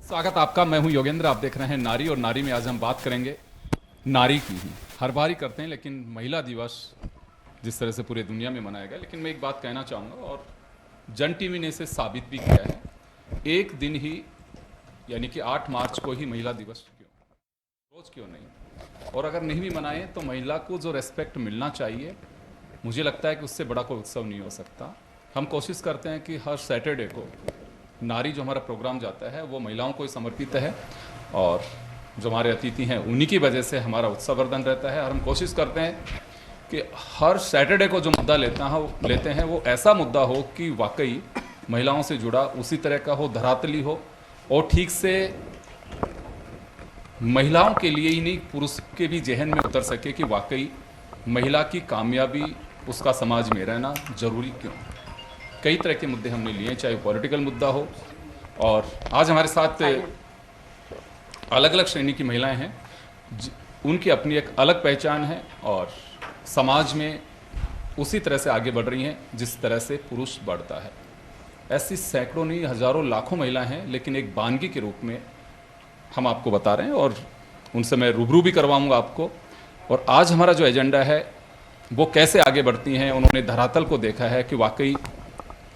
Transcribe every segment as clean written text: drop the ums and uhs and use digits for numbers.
स्वागत आपका। मैं हूं योगेंद्र, आप देख रहे हैं नारी और नारी में। आज हम बात करेंगे नारी की ही। हर बार ही करते हैं, लेकिन महिला दिवस जिस तरह से पूरी दुनिया में मनाया गया, लेकिन मैं एक बात कहना चाहूँगा और जन टीवी ने इसे साबित भी किया है। एक दिन ही यानी कि 8 मार्च को ही महिला दिवस क्यों, रोज क्यों नहीं? और अगर नहीं भी मनाएं तो महिला को जो रेस्पेक्ट मिलना चाहिए, मुझे लगता है कि उससे बड़ा कोई उत्सव नहीं हो सकता। हम कोशिश करते हैं कि हर सैटरडे को नारी जो हमारा प्रोग्राम जाता है वो महिलाओं को ही समर्पित है, और जो हमारे अतिथि हैं उन्हीं की वजह से हमारा उत्साहवर्धन रहता है। और हम कोशिश करते हैं कि हर सैटरडे को जो मुद्दा लेते हैं वो ऐसा मुद्दा हो कि वाकई महिलाओं से जुड़ा, उसी तरह का हो, धरातली हो, और ठीक से महिलाओं के लिए ही नहीं पुरुष के भी जहन में उतर सके कि वाकई महिला की कामयाबी, उसका समाज में रहना जरूरी क्यों। कई तरह के मुद्दे हमने लिए, चाहे पॉलिटिकल मुद्दा हो, और आज हमारे साथ अलग अलग श्रेणी की महिलाएं हैं, उनकी अपनी एक अलग पहचान है और समाज में उसी तरह से आगे बढ़ रही हैं जिस तरह से पुरुष बढ़ता है। ऐसी सैकड़ों नहीं, हजारों, लाखों महिलाएं हैं, लेकिन एक बानगी के रूप में हम आपको बता रहे हैं और उनसे मैं रूबरू भी करवाऊंगा आपको। और आज हमारा जो एजेंडा है वो कैसे आगे बढ़ती हैं, उन्होंने धरातल को देखा है कि वाकई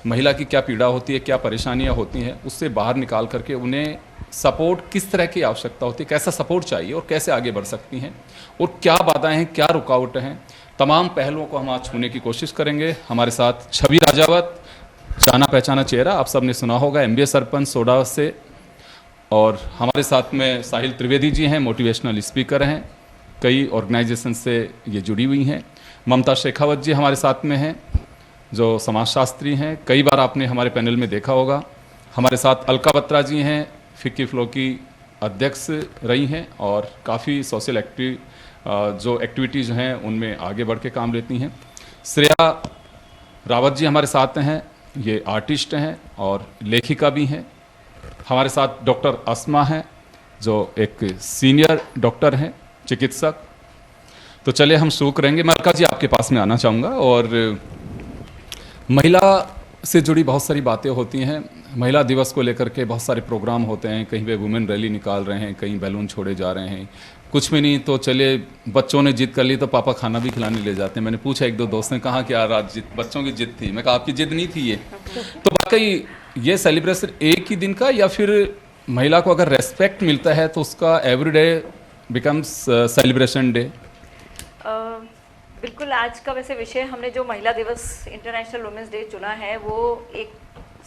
महिला की क्या पीड़ा होती है, क्या परेशानियां होती हैं, उससे बाहर निकाल करके उन्हें सपोर्ट किस तरह की आवश्यकता होती है, कैसा सपोर्ट चाहिए और कैसे आगे बढ़ सकती हैं, और क्या बाधाएं हैं, क्या रुकावट हैं, तमाम पहलुओं को हम आज छूने की कोशिश करेंगे। हमारे साथ छवि राजावत, जाना पहचाना चेहरा, आप सबने सुना होगा, MBA सरपंच सोडा से। और हमारे साथ में साहिल त्रिवेदी जी हैं, मोटिवेशनल स्पीकर हैं, कई ऑर्गेनाइजेशन से ये जुड़ी हुई हैं। ममता शेखावत जी हमारे साथ में हैं, जो समाजशास्त्री हैं, कई बार आपने हमारे पैनल में देखा होगा। हमारे साथ अलका बत्रा जी हैं, फिक्की फ्लो की अध्यक्ष रही हैं और काफ़ी सोशल जो एक्टिविटीज़ हैं उनमें आगे बढ़ के काम लेती हैं। श्रेया रावत जी हमारे साथ हैं, ये आर्टिस्ट हैं और लेखिका भी हैं। हमारे साथ डॉक्टर अस्मा हैं, जो एक सीनियर डॉक्टर हैं, चिकित्सक। तो चलिए हम शुरू करेंगे। मैं अलका जी आपके पास में आना चाहूँगा। और महिला से जुड़ी बहुत सारी बातें होती हैं। महिला दिवस को लेकर के बहुत सारे प्रोग्राम होते हैं, कहीं पे वुमेन रैली निकाल रहे हैं, कहीं बैलून छोड़े जा रहे हैं। कुछ भी नहीं तो चलिए बच्चों ने जिद कर ली तो पापा खाना भी खिलाने ले जाते हैं। मैंने पूछा, एक दो दोस्त ने कहा कि यार आज बच्चों की जिद थी। मैं कहा आपकी जिद नहीं थी ये। तो वाकई ये सेलिब्रेशन एक ही दिन का, या फिर महिला को अगर रेस्पेक्ट मिलता है तो उसका एवरीडे बिकम्स सेलिब्रेशन डे? बिल्कुल। आज का वैसे विषय हमने जो महिला दिवस, इंटरनेशनल वुमेंस डे चुना है, वो एक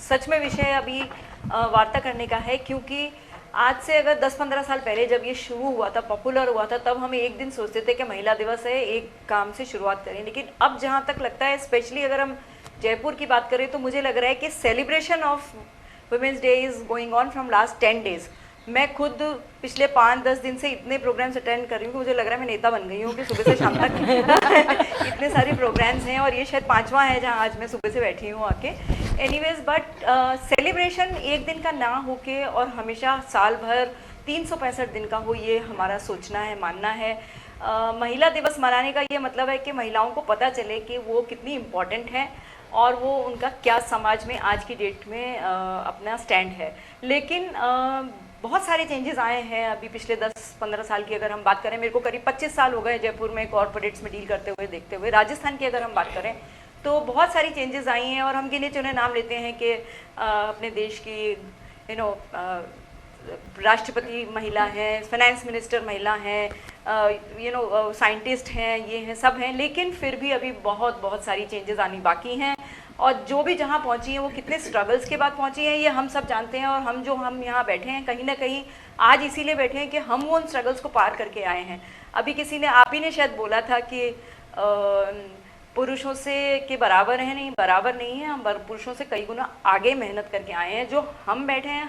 सच में विषय अभी वार्ता करने का है, क्योंकि आज से अगर 10-15 साल पहले जब ये शुरू हुआ था, पॉपुलर हुआ था, तब हम एक दिन सोचते थे कि महिला दिवस है, एक काम से शुरुआत करें। लेकिन अब जहाँ तक लगता है, स्पेशली अगर हम जयपुर की बात करें, तो मुझे लग रहा है कि celebration of women's day is going on from last 10 days. मैं खुद पिछले 5-10 दिन से इतने प्रोग्राम्स अटेंड कर रही हूँ कि मुझे लग रहा है मैं नेता बन गई हूँ कि सुबह से शाम तक इतने सारे प्रोग्राम्स हैं, और ये शायद 5वां है जहाँ आज मैं सुबह से बैठी हूँ आके। एनीवेज, बट सेलिब्रेशन एक दिन का ना होके और हमेशा साल भर 365 दिन का हो, ये हमारा सोचना है, मानना है। महिला दिवस मनाने का ये मतलब है कि महिलाओं को पता चले कि वो कितनी इम्पॉर्टेंट है और वो उनका क्या समाज में आज की डेट में अपना स्टैंड है। लेकिन बहुत सारे चेंजेस आए हैं अभी पिछले 10-15 साल की अगर हम बात करें। मेरे को करीब 25 साल हो गए जयपुर में कॉर्पोरेट्स में डील करते हुए, देखते हुए। राजस्थान की अगर हम बात करें तो बहुत सारी चेंजेस आई हैं, और हम गिने चुने नाम लेते हैं कि अपने देश की राष्ट्रपति महिला है, फाइनेंस मिनिस्टर महिला हैं, साइंटिस्ट हैं, ये हैं, सब हैं। लेकिन फिर भी अभी बहुत बहुत सारी चेंजेस आनी बाकी हैं, और जो भी जहाँ पहुँची हैं वो कितने स्ट्रगल्स के बाद पहुँची हैं, ये हम सब जानते हैं। और हम यहाँ बैठे हैं कहीं ना कहीं आज इसीलिए बैठे हैं कि हम वो उन स्ट्रगल्स को पार करके आए हैं। अभी किसी ने, आप ही ने शायद बोला था कि पुरुषों से के बराबर है, नहीं, बराबर नहीं है, हम पुरुषों से कई गुना आगे मेहनत करके आए हैं। जो हम बैठे हैं,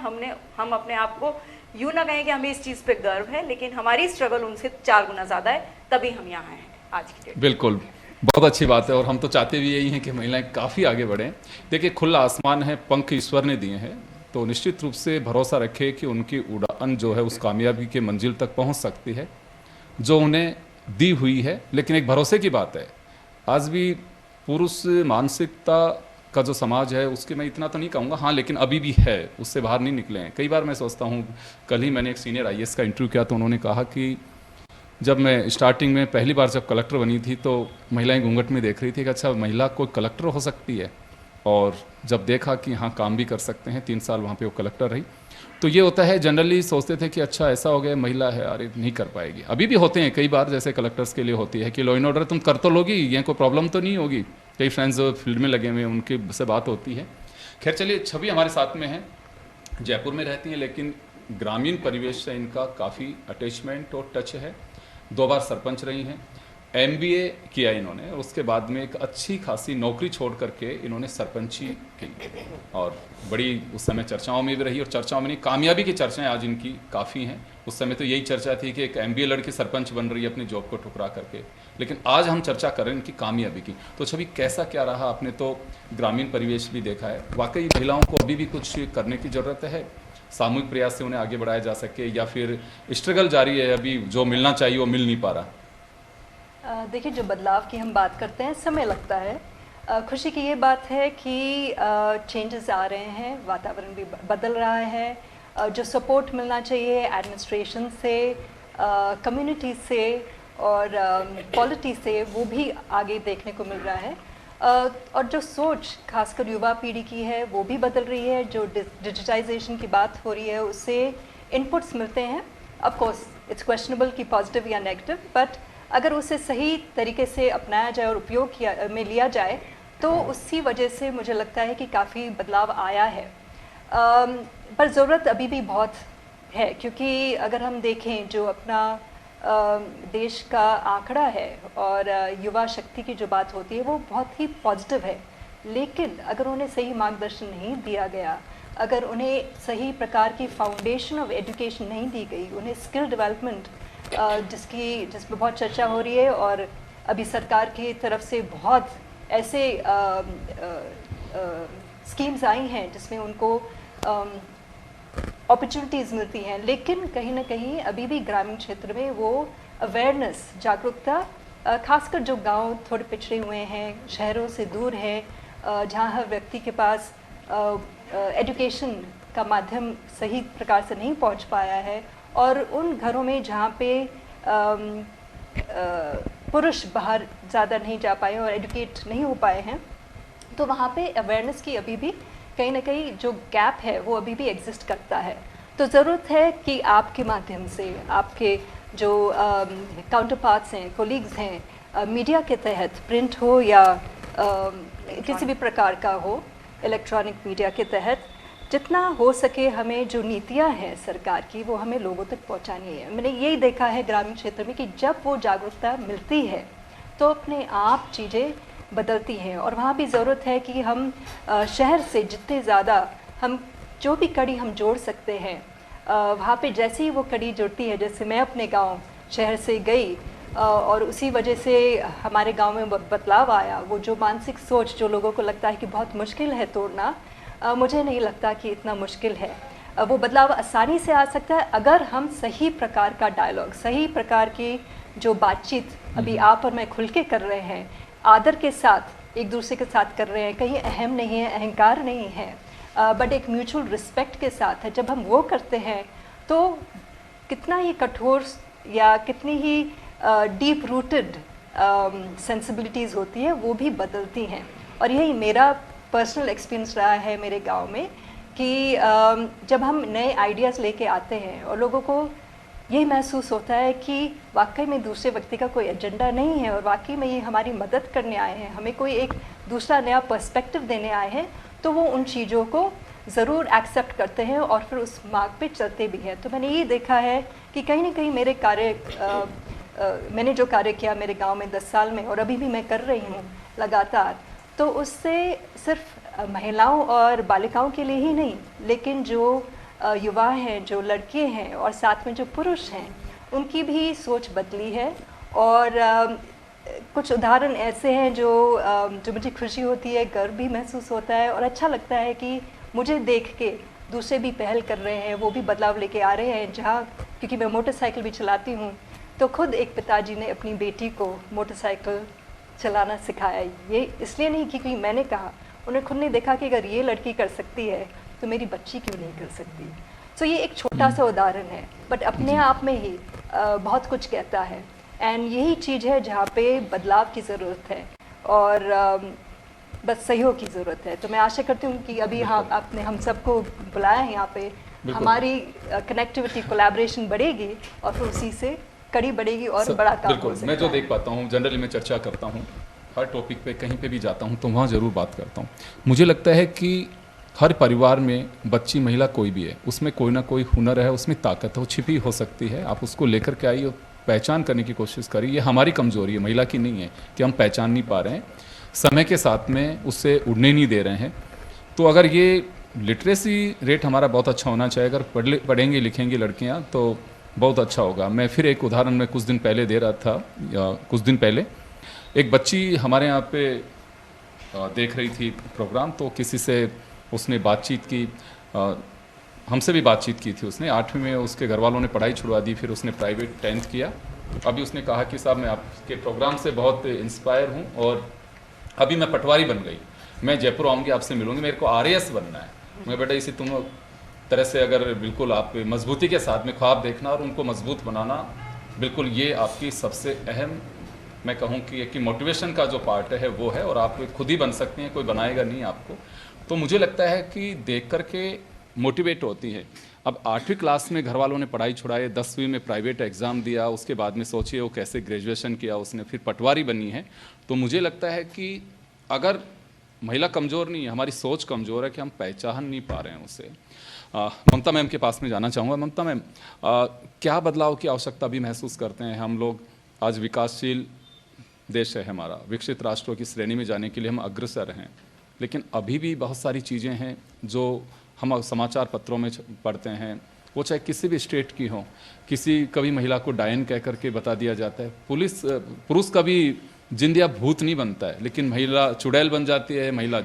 हम अपने आप को यूँ ना कहें कि हमें इस चीज़ पे गर्व है, लेकिन हमारी स्ट्रगल उनसे 4 गुना ज़्यादा है, तभी हम यहाँ हैं आज की डेट। बिल्कुल, बहुत अच्छी बात है, और हम तो चाहते भी यही हैं कि महिलाएं काफ़ी आगे बढ़ें। देखिए, खुला आसमान है, पंख ईश्वर ने दिए हैं, तो निश्चित रूप से भरोसा रखें कि उनकी उड़ान जो है उस कामयाबी के मंजिल तक पहुंच सकती है जो उन्हें दी हुई है। लेकिन एक भरोसे की बात है, आज भी पुरुष मानसिकता का जो समाज है उसके मैं इतना तो नहीं कहूँगा, हाँ लेकिन अभी भी है, उससे बाहर नहीं निकले हैं। कई बार मैं सोचता हूँ, कल ही मैंने एक सीनियर आईएएस का इंटरव्यू किया तो उन्होंने कहा कि जब मैं स्टार्टिंग में पहली बार जब कलेक्टर बनी थी तो महिलाएं घूंघट में देख रही थी कि अच्छा महिला कोई कलेक्टर हो सकती है, और जब देखा कि हाँ काम भी कर सकते हैं, 3 साल वहाँ पे वो कलेक्टर रही। तो ये होता है, जनरली सोचते थे कि अच्छा ऐसा हो गया महिला है, अरे नहीं कर पाएगी। अभी भी होते हैं कई बार, जैसे कलेक्टर्स के लिए होती है कि लॉ एंड ऑर्डर तुम कर तो लोगी, ये कोई प्रॉब्लम तो नहीं होगी। कई फ्रेंड्स जो फील्ड में लगे हुए हैं उनकी से बात होती है। खैर चलिए, छवि हमारे साथ में है, जयपुर में रहती हैं लेकिन ग्रामीण परिवेश से इनका काफ़ी अटैचमेंट और टच है। 2 बार सरपंच रही हैं, एमबीए किया इन्होंने, और उसके बाद में एक अच्छी खासी नौकरी छोड़ करके इन्होंने सरपंची की, और बड़ी उस समय चर्चाओं में भी रही, और चर्चाओं में नहीं, कामयाबी की चर्चाएं आज इनकी काफ़ी हैं। उस समय तो यही चर्चा थी कि एक एमबीए लड़की सरपंच बन रही है अपनी जॉब को ठुकरा करके, लेकिन आज हम चर्चा कर रहे हैं इनकी कामयाबी की। तो छवि कैसा क्या रहा, आपने तो ग्रामीण परिवेश भी देखा है, वाकई महिलाओं को अभी भी कुछ करने की ज़रूरत है, सामूहिक प्रयास से उन्हें आगे बढ़ाया जा सके, या फिर स्ट्रगल जारी है, अभी जो मिलना चाहिए वो मिल नहीं पा रहा? देखिए, जो बदलाव की हम बात करते हैं समय लगता है। खुशी की ये बात है कि चेंजेस आ रहे हैं, वातावरण भी बदल रहा है। जो सपोर्ट मिलना चाहिए एडमिनिस्ट्रेशन से, कम्युनिटी से और पॉलिटी से, वो भी आगे देखने को मिल रहा है। और जो सोच खासकर युवा पीढ़ी की है वो भी बदल रही है। जो डिजिटाइजेशन की बात हो रही है उससे इनपुट्स मिलते हैं। ऑफ कोर्स इट्स क्वेश्चनेबल कि पॉजिटिव या नेगेटिव, बट अगर उसे सही तरीके से अपनाया जाए और उपयोग में लिया जाए तो उसी वजह से मुझे लगता है कि काफ़ी बदलाव आया है। पर ज़रूरत अभी भी बहुत है, क्योंकि अगर हम देखें जो अपना देश का आंकड़ा है और युवा शक्ति की जो बात होती है वो बहुत ही पॉजिटिव है, लेकिन अगर उन्हें सही मार्गदर्शन नहीं दिया गया, अगर उन्हें सही प्रकार की फाउंडेशन ऑफ एजुकेशन नहीं दी गई, उन्हें स्किल डेवलपमेंट जिसमें बहुत चर्चा हो रही है, और अभी सरकार की तरफ से बहुत ऐसे स्कीम्स आई हैं जिसमें उनको अपॉर्चुनिटीज़ मिलती हैं, लेकिन कहीं ना कहीं अभी भी ग्रामीण क्षेत्र में वो अवेयरनेस, जागरूकता, खासकर जो गांव थोड़े पिछड़े हुए हैं, शहरों से दूर हैं, जहां हर व्यक्ति के पास एजुकेशन का माध्यम सही प्रकार से नहीं पहुंच पाया है, और उन घरों में जहाँ पे पुरुष बाहर ज़्यादा नहीं जा पाए और एजुकेट नहीं हो पाए हैं, तो वहाँ पे अवेयरनेस की अभी भी कहीं ना कहीं जो गैप है वो अभी भी एग्जिस्ट करता है। तो ज़रूरत है कि आपके माध्यम से, आपके जो काउंटर पार्ट्स हैं, कोलीग्स हैं, मीडिया के तहत, प्रिंट हो या किसी भी प्रकार का हो, इलेक्ट्रॉनिक मीडिया के तहत, जितना हो सके हमें जो नीतियां हैं सरकार की वो हमें लोगों तक पहुंचानी है। मैंने यही देखा है ग्रामीण क्षेत्र में कि जब वो जागरूकता मिलती है तो अपने आप चीज़ें बदलती हैं, और वहाँ भी ज़रूरत है कि हम शहर से जितने ज़्यादा हम जो भी कड़ी हम जोड़ सकते हैं, वहाँ पे जैसे ही वो कड़ी जुड़ती है, जैसे मैं अपने गांव शहर से गई और उसी वजह से हमारे गांव में बदलाव आया, वो जो मानसिक सोच जो लोगों को लगता है कि बहुत मुश्किल है तोड़ना, मुझे नहीं लगता कि इतना मुश्किल है। वो बदलाव आसानी से आ सकता है अगर हम सही प्रकार का डायलॉग, सही प्रकार की जो बातचीत अभी आप और मैं खुल के कर रहे हैं, आदर के साथ एक दूसरे के साथ कर रहे हैं, कहीं अहम नहीं है, अहंकार नहीं है, बट एक म्यूचुअल रिस्पेक्ट के साथ है। जब हम वो करते हैं तो कितना ही कठोर या कितनी ही डीप रूटेड सेंसिबिलिटीज़ होती है वो भी बदलती हैं। और यही मेरा पर्सनल एक्सपीरियंस रहा है मेरे गांव में कि जब हम नए आइडियाज़ लेके आते हैं और लोगों को यही महसूस होता है कि वाकई में दूसरे व्यक्ति का कोई एजेंडा नहीं है और वाकई में ये हमारी मदद करने आए हैं, हमें कोई एक दूसरा नया पर्सपेक्टिव देने आए हैं, तो वो उन चीज़ों को ज़रूर एक्सेप्ट करते हैं और फिर उस मार्ग पे चलते भी हैं। तो मैंने ये देखा है कि कहीं ना कहीं मेरे मैंने जो कार्य किया मेरे गांव में 10 साल में, और अभी भी मैं कर रही हूँ लगातार, तो उससे सिर्फ महिलाओं और बालिकाओं के लिए ही नहीं, लेकिन जो युवा हैं, जो लड़के हैं और साथ में जो पुरुष हैं, उनकी भी सोच बदली है। और कुछ उदाहरण ऐसे हैं जो मुझे खुशी होती है, गर्व भी महसूस होता है और अच्छा लगता है कि मुझे देख के दूसरे भी पहल कर रहे हैं, वो भी बदलाव लेके आ रहे हैं। जहाँ क्योंकि मैं मोटरसाइकिल भी चलाती हूँ, तो खुद एक पिताजी ने अपनी बेटी को मोटरसाइकिल चलाना सिखाया। ये इसलिए नहीं क्योंकि मैंने कहा, उन्होंने खुद ने देखा कि अगर ये लड़की कर सकती है तो मेरी बच्ची क्यों नहीं कर सकती। सो ये एक छोटा सा उदाहरण है, बट अपने आप में ही बहुत कुछ कहता है। एंड यही चीज़ है जहाँ पे बदलाव की ज़रूरत है और बस सहयोग की ज़रूरत है। तो मैं आशा करती हूँ कि अभी आपने हम सबको बुलाया है यहाँ पे, हमारी कनेक्टिविटी कोलैबोरेशन बढ़ेगी और फिर उसी से कड़ी बढ़ेगी और बड़ा काम हो बिल्कुल। सकता मैं जो है। देख पाता हूँ, जनरली मैं चर्चा करता हूँ हर टॉपिक पे, कहीं पे भी जाता हूँ तो वहाँ ज़रूर बात करता हूँ। मुझे लगता है कि हर परिवार में बच्ची महिला कोई भी है, उसमें कोई ना कोई हुनर है, उसमें ताकत हो छिपी हो सकती है। आप उसको लेकर के आइए, पहचान करने की कोशिश करिए। ये हमारी कमजोरी है, महिला की नहीं है कि हम पहचान नहीं पा रहे हैं, समय के साथ में उससे उड़ने नहीं दे रहे हैं। तो अगर ये लिटरेसी रेट हमारा बहुत अच्छा होना चाहिए, अगर पढ़ेंगी लिखेंगी लड़कियां तो बहुत अच्छा होगा। मैं फिर एक उदाहरण में कुछ दिन पहले दे रहा था, कुछ दिन पहले एक बच्ची हमारे यहाँ पे देख रही थी प्रोग्राम, तो किसी से उसने बातचीत की, हमसे भी बातचीत की थी उसने। 8वीं में उसके घर वालों ने पढ़ाई छुड़वा दी, फिर उसने प्राइवेट 10th किया। अभी उसने कहा कि साहब मैं आपके प्रोग्राम से बहुत इंस्पायर हूँ और अभी मैं पटवारी बन गई, मैं जयपुर आऊँगी, आपसे मिलूंगी, मेरे को RAS बनना है। मैं बेटा इसी तुम तरह से अगर बिल्कुल आप मजबूती के साथ में ख्वाब देखना और उनको मजबूत बनाना, बिल्कुल ये आपकी सबसे अहम, मैं कहूँ कि मोटिवेशन का जो पार्ट है वो है, और आप खुद ही बन सकती हैं, कोई बनाएगा नहीं आपको। तो मुझे लगता है कि देख करके मोटिवेट होती है। अब 8वीं क्लास में घर वालों ने पढ़ाई छुड़ाई, 10वीं में प्राइवेट एग्ज़ाम दिया, उसके बाद में सोचिए वो कैसे ग्रेजुएशन किया उसने, फिर पटवारी बनी है। तो मुझे लगता है कि अगर महिला कमज़ोर नहीं है, हमारी सोच कमज़ोर है कि हम पहचान नहीं पा रहे हैं उसे। ममता मैम के पास में जाना चाहूँगा। ममता मैम, क्या बदलाव की आवश्यकता भी महसूस करते हैं हम लोग? आज विकासशील देश है हमारा, विकसित राष्ट्रों की श्रेणी में जाने के लिए हम अग्रसर हैं, लेकिन अभी भी बहुत सारी चीज़ें हैं जो हम समाचार पत्रों में पढ़ते हैं, वो चाहे किसी भी स्टेट की हो, कभी महिला को डायन कह करके बता दिया जाता है। पुरुष कभी जिंद या भूत नहीं बनता है, लेकिन महिला चुड़ैल बन जाती है, महिला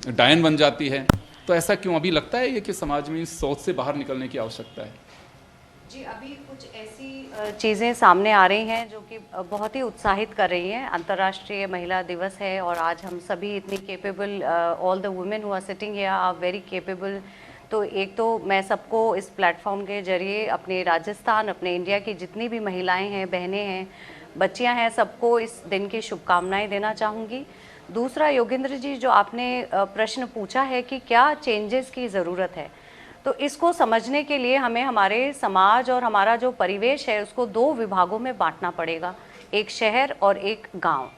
डायन बन जाती है। तो ऐसा क्यों? अभी लगता है ये कि समाज में इस सोच से बाहर निकलने की आवश्यकता है। जी, अभी कुछ ऐसी चीज़ें सामने आ रही हैं जो कि बहुत ही उत्साहित कर रही हैं। अंतर्राष्ट्रीय महिला दिवस है और आज हम सभी इतनी capable, all the women who are sitting here are very capable. तो एक तो मैं सबको इस प्लेटफॉर्म के जरिए अपने राजस्थान, अपने इंडिया की जितनी भी महिलाएं हैं, बहनें हैं, बच्चियां हैं, सबको इस दिन की शुभकामनाएं देना चाहूँगी। दूसरा, योगेंद्र जी, जो आपने प्रश्न पूछा है कि क्या चेंजेस की ज़रूरत है, तो इसको समझने के लिए हमें हमारे समाज और हमारा जो परिवेश है उसको 2 विभागों में बांटना पड़ेगा, एक शहर और एक गांव।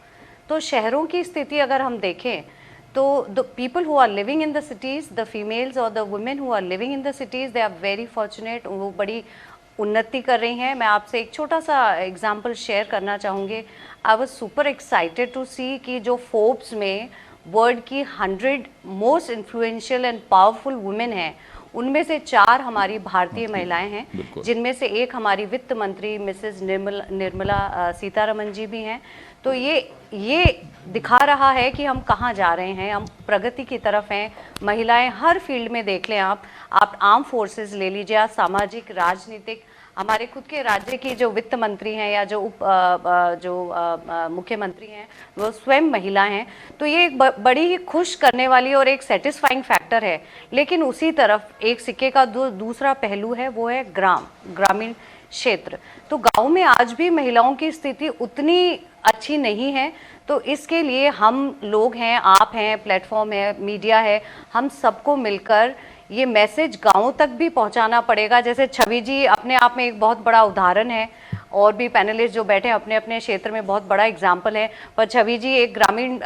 तो शहरों की स्थिति अगर हम देखें तो the people who are living in the cities, the females और the women who are living in the cities, they are very fortunate, वो बड़ी उन्नति कर रही हैं। मैं आपसे एक छोटा सा एग्जाम्पल शेयर करना चाहूँगी। I was super excited to see कि जो फोर्ब्स में वर्ल्ड की 100 most influential and powerful women हैं, उनमें से 4 हमारी भारतीय महिलाएं हैं, जिनमें से एक हमारी वित्त मंत्री मिसेस निर्मला सीतारमण जी भी हैं। तो ये दिखा रहा है कि हम कहाँ जा रहे हैं, हम प्रगति की तरफ हैं। महिलाएं हर फील्ड में देख लें आप आर्म फोर्सेस ले लीजिए, आप सामाजिक, राजनीतिक, हमारे खुद के राज्य की जो वित्त मंत्री हैं या जो मुख्यमंत्री हैं वो स्वयं महिला हैं। तो ये एक बड़ी ही खुश करने वाली और एक सेटिस्फाइंग फैक्टर है। लेकिन उसी तरफ एक सिक्के का दूसरा पहलू है, वो है ग्रामीण क्षेत्र। तो गांव में आज भी महिलाओं की स्थिति उतनी अच्छी नहीं है। तो इसके लिए हम लोग हैं, आप हैं, प्लेटफॉर्म है, मीडिया है, हम सबको मिलकर ये मैसेज गाँव तक भी पहुंचाना पड़ेगा। जैसे छवि जी अपने आप में एक बहुत बड़ा उदाहरण है, और भी पैनलिस्ट जो बैठे हैं अपने अपने क्षेत्र में बहुत बड़ा एग्जाम्पल है। पर छवि जी एक ग्रामीण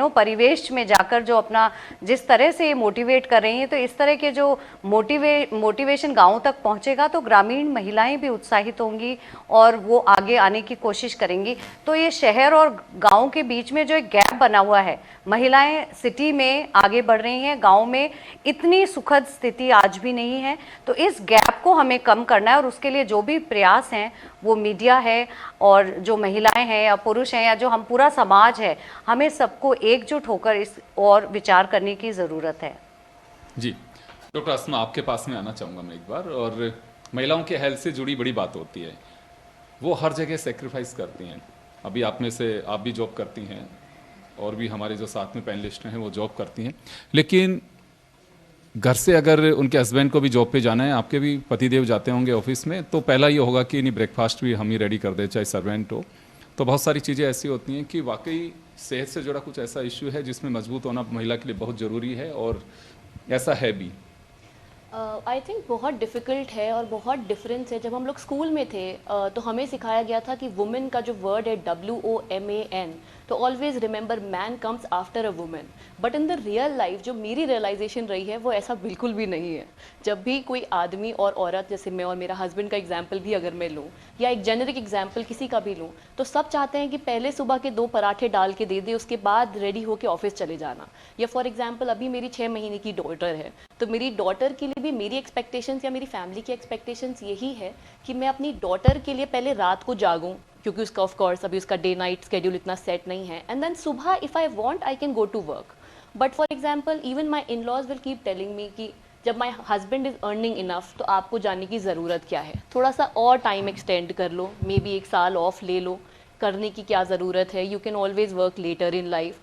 परिवेश में जाकर जो अपना जिस तरह से मोटिवेट कर रही हैं, तो इस तरह के जो मोटिवेशन गाँव तक पहुंचेगा तो ग्रामीण महिलाएं भी उत्साहित होंगी और वो आगे आने की कोशिश करेंगी। तो ये शहर और गाँव के बीच में जो एक गैप बना हुआ है, महिलाएं सिटी में आगे बढ़ रही हैं, गाँव में इतनी सुखद स्थिति आज भी नहीं है। तो इस गैप को हमें कम करना है और उसके लिए जो भी प्रयास हैं, वो मीडिया है और जो महिलाएं हैं या पुरुष हैं या जो हम पूरा समाज है, हमें सबको एकजुट होकर इस और विचार करने की ज़रूरत है। जी डॉक्टर अस्मा, आपके पास में आना चाहूँगा मैं एक बार। और महिलाओं के हेल्थ से जुड़ी बड़ी बात होती है, वो हर जगह सेक्रीफाइस करती हैं। अभी आप में से आप भी जॉब करती हैं और भी हमारे जो साथ में पैनलिस्ट हैं वो जॉब करती हैं, लेकिन घर से अगर उनके हस्बैंड को भी जॉब पे जाना है, आपके भी पतिदेव जाते होंगे ऑफिस में, तो पहला ये होगा कि नहीं ब्रेकफास्ट भी हम ही रेडी कर दें, चाहे सर्वेंट हो। तो बहुत सारी चीज़ें ऐसी होती हैं कि वाकई सेहत से जुड़ा कुछ ऐसा इश्यू है जिसमें मजबूत होना महिला के लिए बहुत ज़रूरी है, और ऐसा है भी। आई थिंक बहुत डिफ़िकल्ट है और बहुत डिफरेंस है। जब हम लोग स्कूल में थे तो हमें सिखाया गया था कि वुमेन का जो वर्ड है WOMAN, तो always remember man comes after a women. But in the real life जो मेरी रियलाइजेशन रही है वो ऐसा बिल्कुल भी नहीं है। जब भी कोई आदमी और औरत, जैसे मैं और मेरा हस्बैंड का एग्जाम्पल भी अगर मैं लूँ, या एक जेनरिक एग्जाम्पल किसी का भी लूँ, तो सब चाहते हैं कि पहले सुबह के 2 पराठे डाल के दे दे, उसके बाद रेडी होकर ऑफिस चले जाना। या फॉर एग्जाम्पल अभी मेरी 6 महीने की डॉटर है, तो मेरी डॉटर के लिए भी मेरी एक्सपेक्टेशंस या मेरी फैमिली की एक्सपेक्टेशंस यही है कि मैं अपनी डॉटर के लिए पहले रात को जागूं, क्योंकि उसका ऑफ कोर्स अभी उसका डे नाइट स्केड्यूल इतना सेट नहीं है, एंड देन सुबह if I want I can go to work. But for example even my in laws will keep telling me कि जब my husband is earning enough तो आपको जाने की ज़रूरत क्या है, थोड़ा सा और टाइम एक्सटेंड कर लो, मे बी 1 साल ऑफ ले लो, करने की क्या ज़रूरत है, you can always work later in life.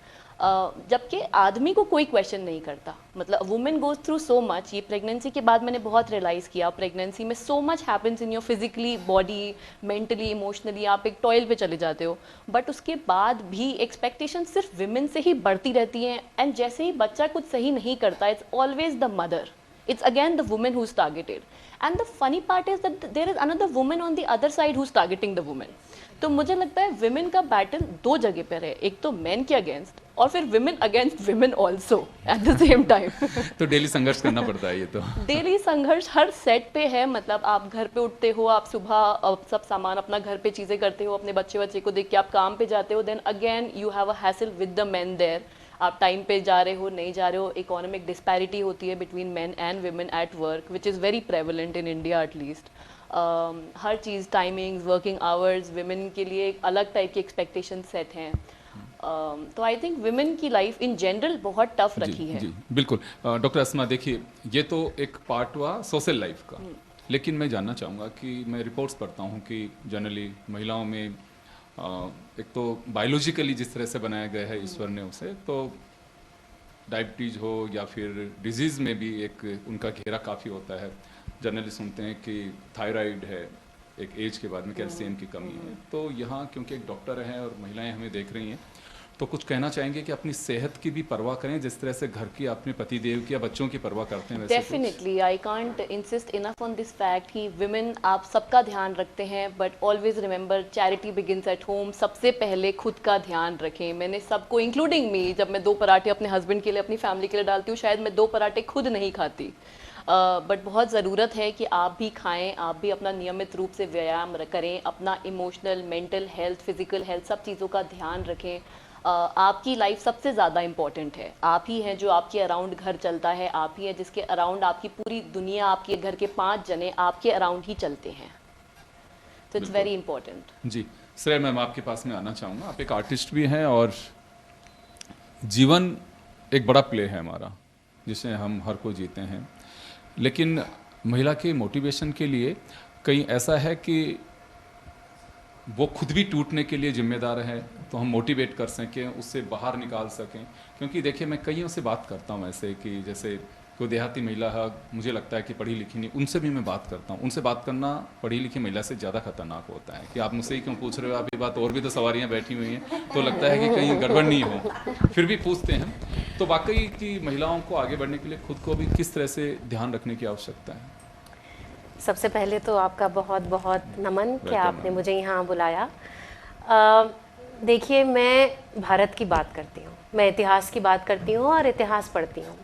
जबकि आदमी को कोई क्वेश्चन नहीं करता। मतलब women goes through so much. ये प्रेगनेंसी के बाद मैंने बहुत रियलाइज़ किया, प्रेगनेंसी में so much happens in your physically body, mentally, emotionally. आप एक टॉयल पे चले जाते हो, बट उसके बाद भी एक्सपेक्टेशन सिर्फ विमेन से ही बढ़ती रहती हैं। एंड जैसे ही बच्चा कुछ सही नहीं करता, it's always the mother, it's again the woman who's targeted. And the funny part is that there is another woman on the other side who's targeting the woman. तो मुझे लगता है विमेन का बैटल 2 जगह पर है, एक तो मेन के अगेंस्ट और फिर women against women also at the same time. तो डेली संघर्ष करना पड़ता है ये तो। डेली संघर्ष हर सेट पे है। मतलब आप घर पे उठते हो, आप सुबह सब सामान अपना घर पे चीज़ें करते हो, अपने बच्चे को देख के आप काम पे जाते हो, then again you have a hassle with the men there. आप टाइम पे जा रहे हो नहीं जा रहे हो, इकोनॉमिक डिस्पैरिटी होती है between main and women at work, which is very prevalent in India at least. Her cheese, timings, working hours, women के लिए एक अलग टाइप की एक्सपेक्टेशन सेट हैं। तो आई थिंक विमेन की लाइफ इन जनरल बहुत टफ रखी है। जी बिल्कुल। डॉक्टर अस्मा, देखिए ये तो एक पार्ट हुआ सोशल लाइफ का, लेकिन मैं जानना चाहूँगा कि मैं रिपोर्ट्स पढ़ता हूँ कि जनरली महिलाओं में एक तो बायोलॉजिकली जिस तरह से बनाया गया है ईश्वर ने उसे, तो डायबिटीज़ हो या फिर डिजीज़ में भी एक उनका घेरा काफ़ी होता है। जनरली सुनते हैं कि थायराइड है, एक एज के बाद में कैल्शियम की कमी है। तो यहाँ क्योंकि एक डॉक्टर हैं और महिलाएं हमें देख रही हैं, तो कुछ कहना चाहेंगे कि अपनी सेहत की भी परवाह करें जिस तरह से घर की, अपने पतिदेव की या बच्चों की परवाह करते हैं। Definitely I can't insist enough on this fact कि विमेन आप सबका ध्यान रखते हैं, but always remember charity begins at home. सबसे पहले खुद का ध्यान रखें। मैंने सबको इंक्लूडिंग मी, जब मैं 2 पराठे अपने हस्बैंड के लिए, अपनी फैमिली के लिए डालती हूँ, शायद मैं 2 पराठे खुद नहीं खाती, बट बहुत ज़रूरत है कि आप भी खाएं, आप भी अपना नियमित रूप से व्यायाम करें, अपना emotional, mental health, physical health, सब चीज़ों का ध्यान रखें। आपकी लाइफ सबसे ज़्यादा इम्पॉर्टेंट है। आप ही हैं जो आपके अराउंड घर चलता है, आप ही हैं जिसके अराउंड आपकी पूरी दुनिया, आपके घर के 5 जने आपके अराउंड ही चलते हैं। तो इट्स वेरी इंपॉर्टेंट। जी श्रेया मैम, आपके पास में आना चाहूँगा। आप एक आर्टिस्ट भी हैं और जीवन एक बड़ा प्ले है हमारा, जिसे हम हर कोई जीते हैं, लेकिन महिला के मोटिवेशन के लिए कहीं ऐसा है कि वो खुद भी टूटने के लिए जिम्मेदार है, तो हम मोटिवेट कर सकें, उससे बाहर निकाल सकें। क्योंकि देखिए मैं कईयों से बात करता हूँ ऐसे कि जैसे कोई देहाती महिला है, मुझे लगता है कि पढ़ी लिखी नहीं, उनसे भी मैं बात करता हूँ। उनसे बात करना पढ़ी लिखी महिला से ज़्यादा खतरनाक होता है कि आप मुझसे ही क्यों पूछ रहे हो, आप ये बात, और भी तो सवारियाँ बैठी हुई हैं, तो लगता है कि कहीं गड़बड़ नहीं हो, फिर भी पूछते हैं। तो वाकई की महिलाओं को आगे बढ़ने के लिए खुद को भी किस तरह से ध्यान रखने की आवश्यकता है? सबसे पहले तो आपका बहुत बहुत नमन कि आपने मुझे यहाँ बुलाया। देखिए, मैं भारत की बात करती हूँ, मैं इतिहास की बात करती हूँ और इतिहास पढ़ती हूँ।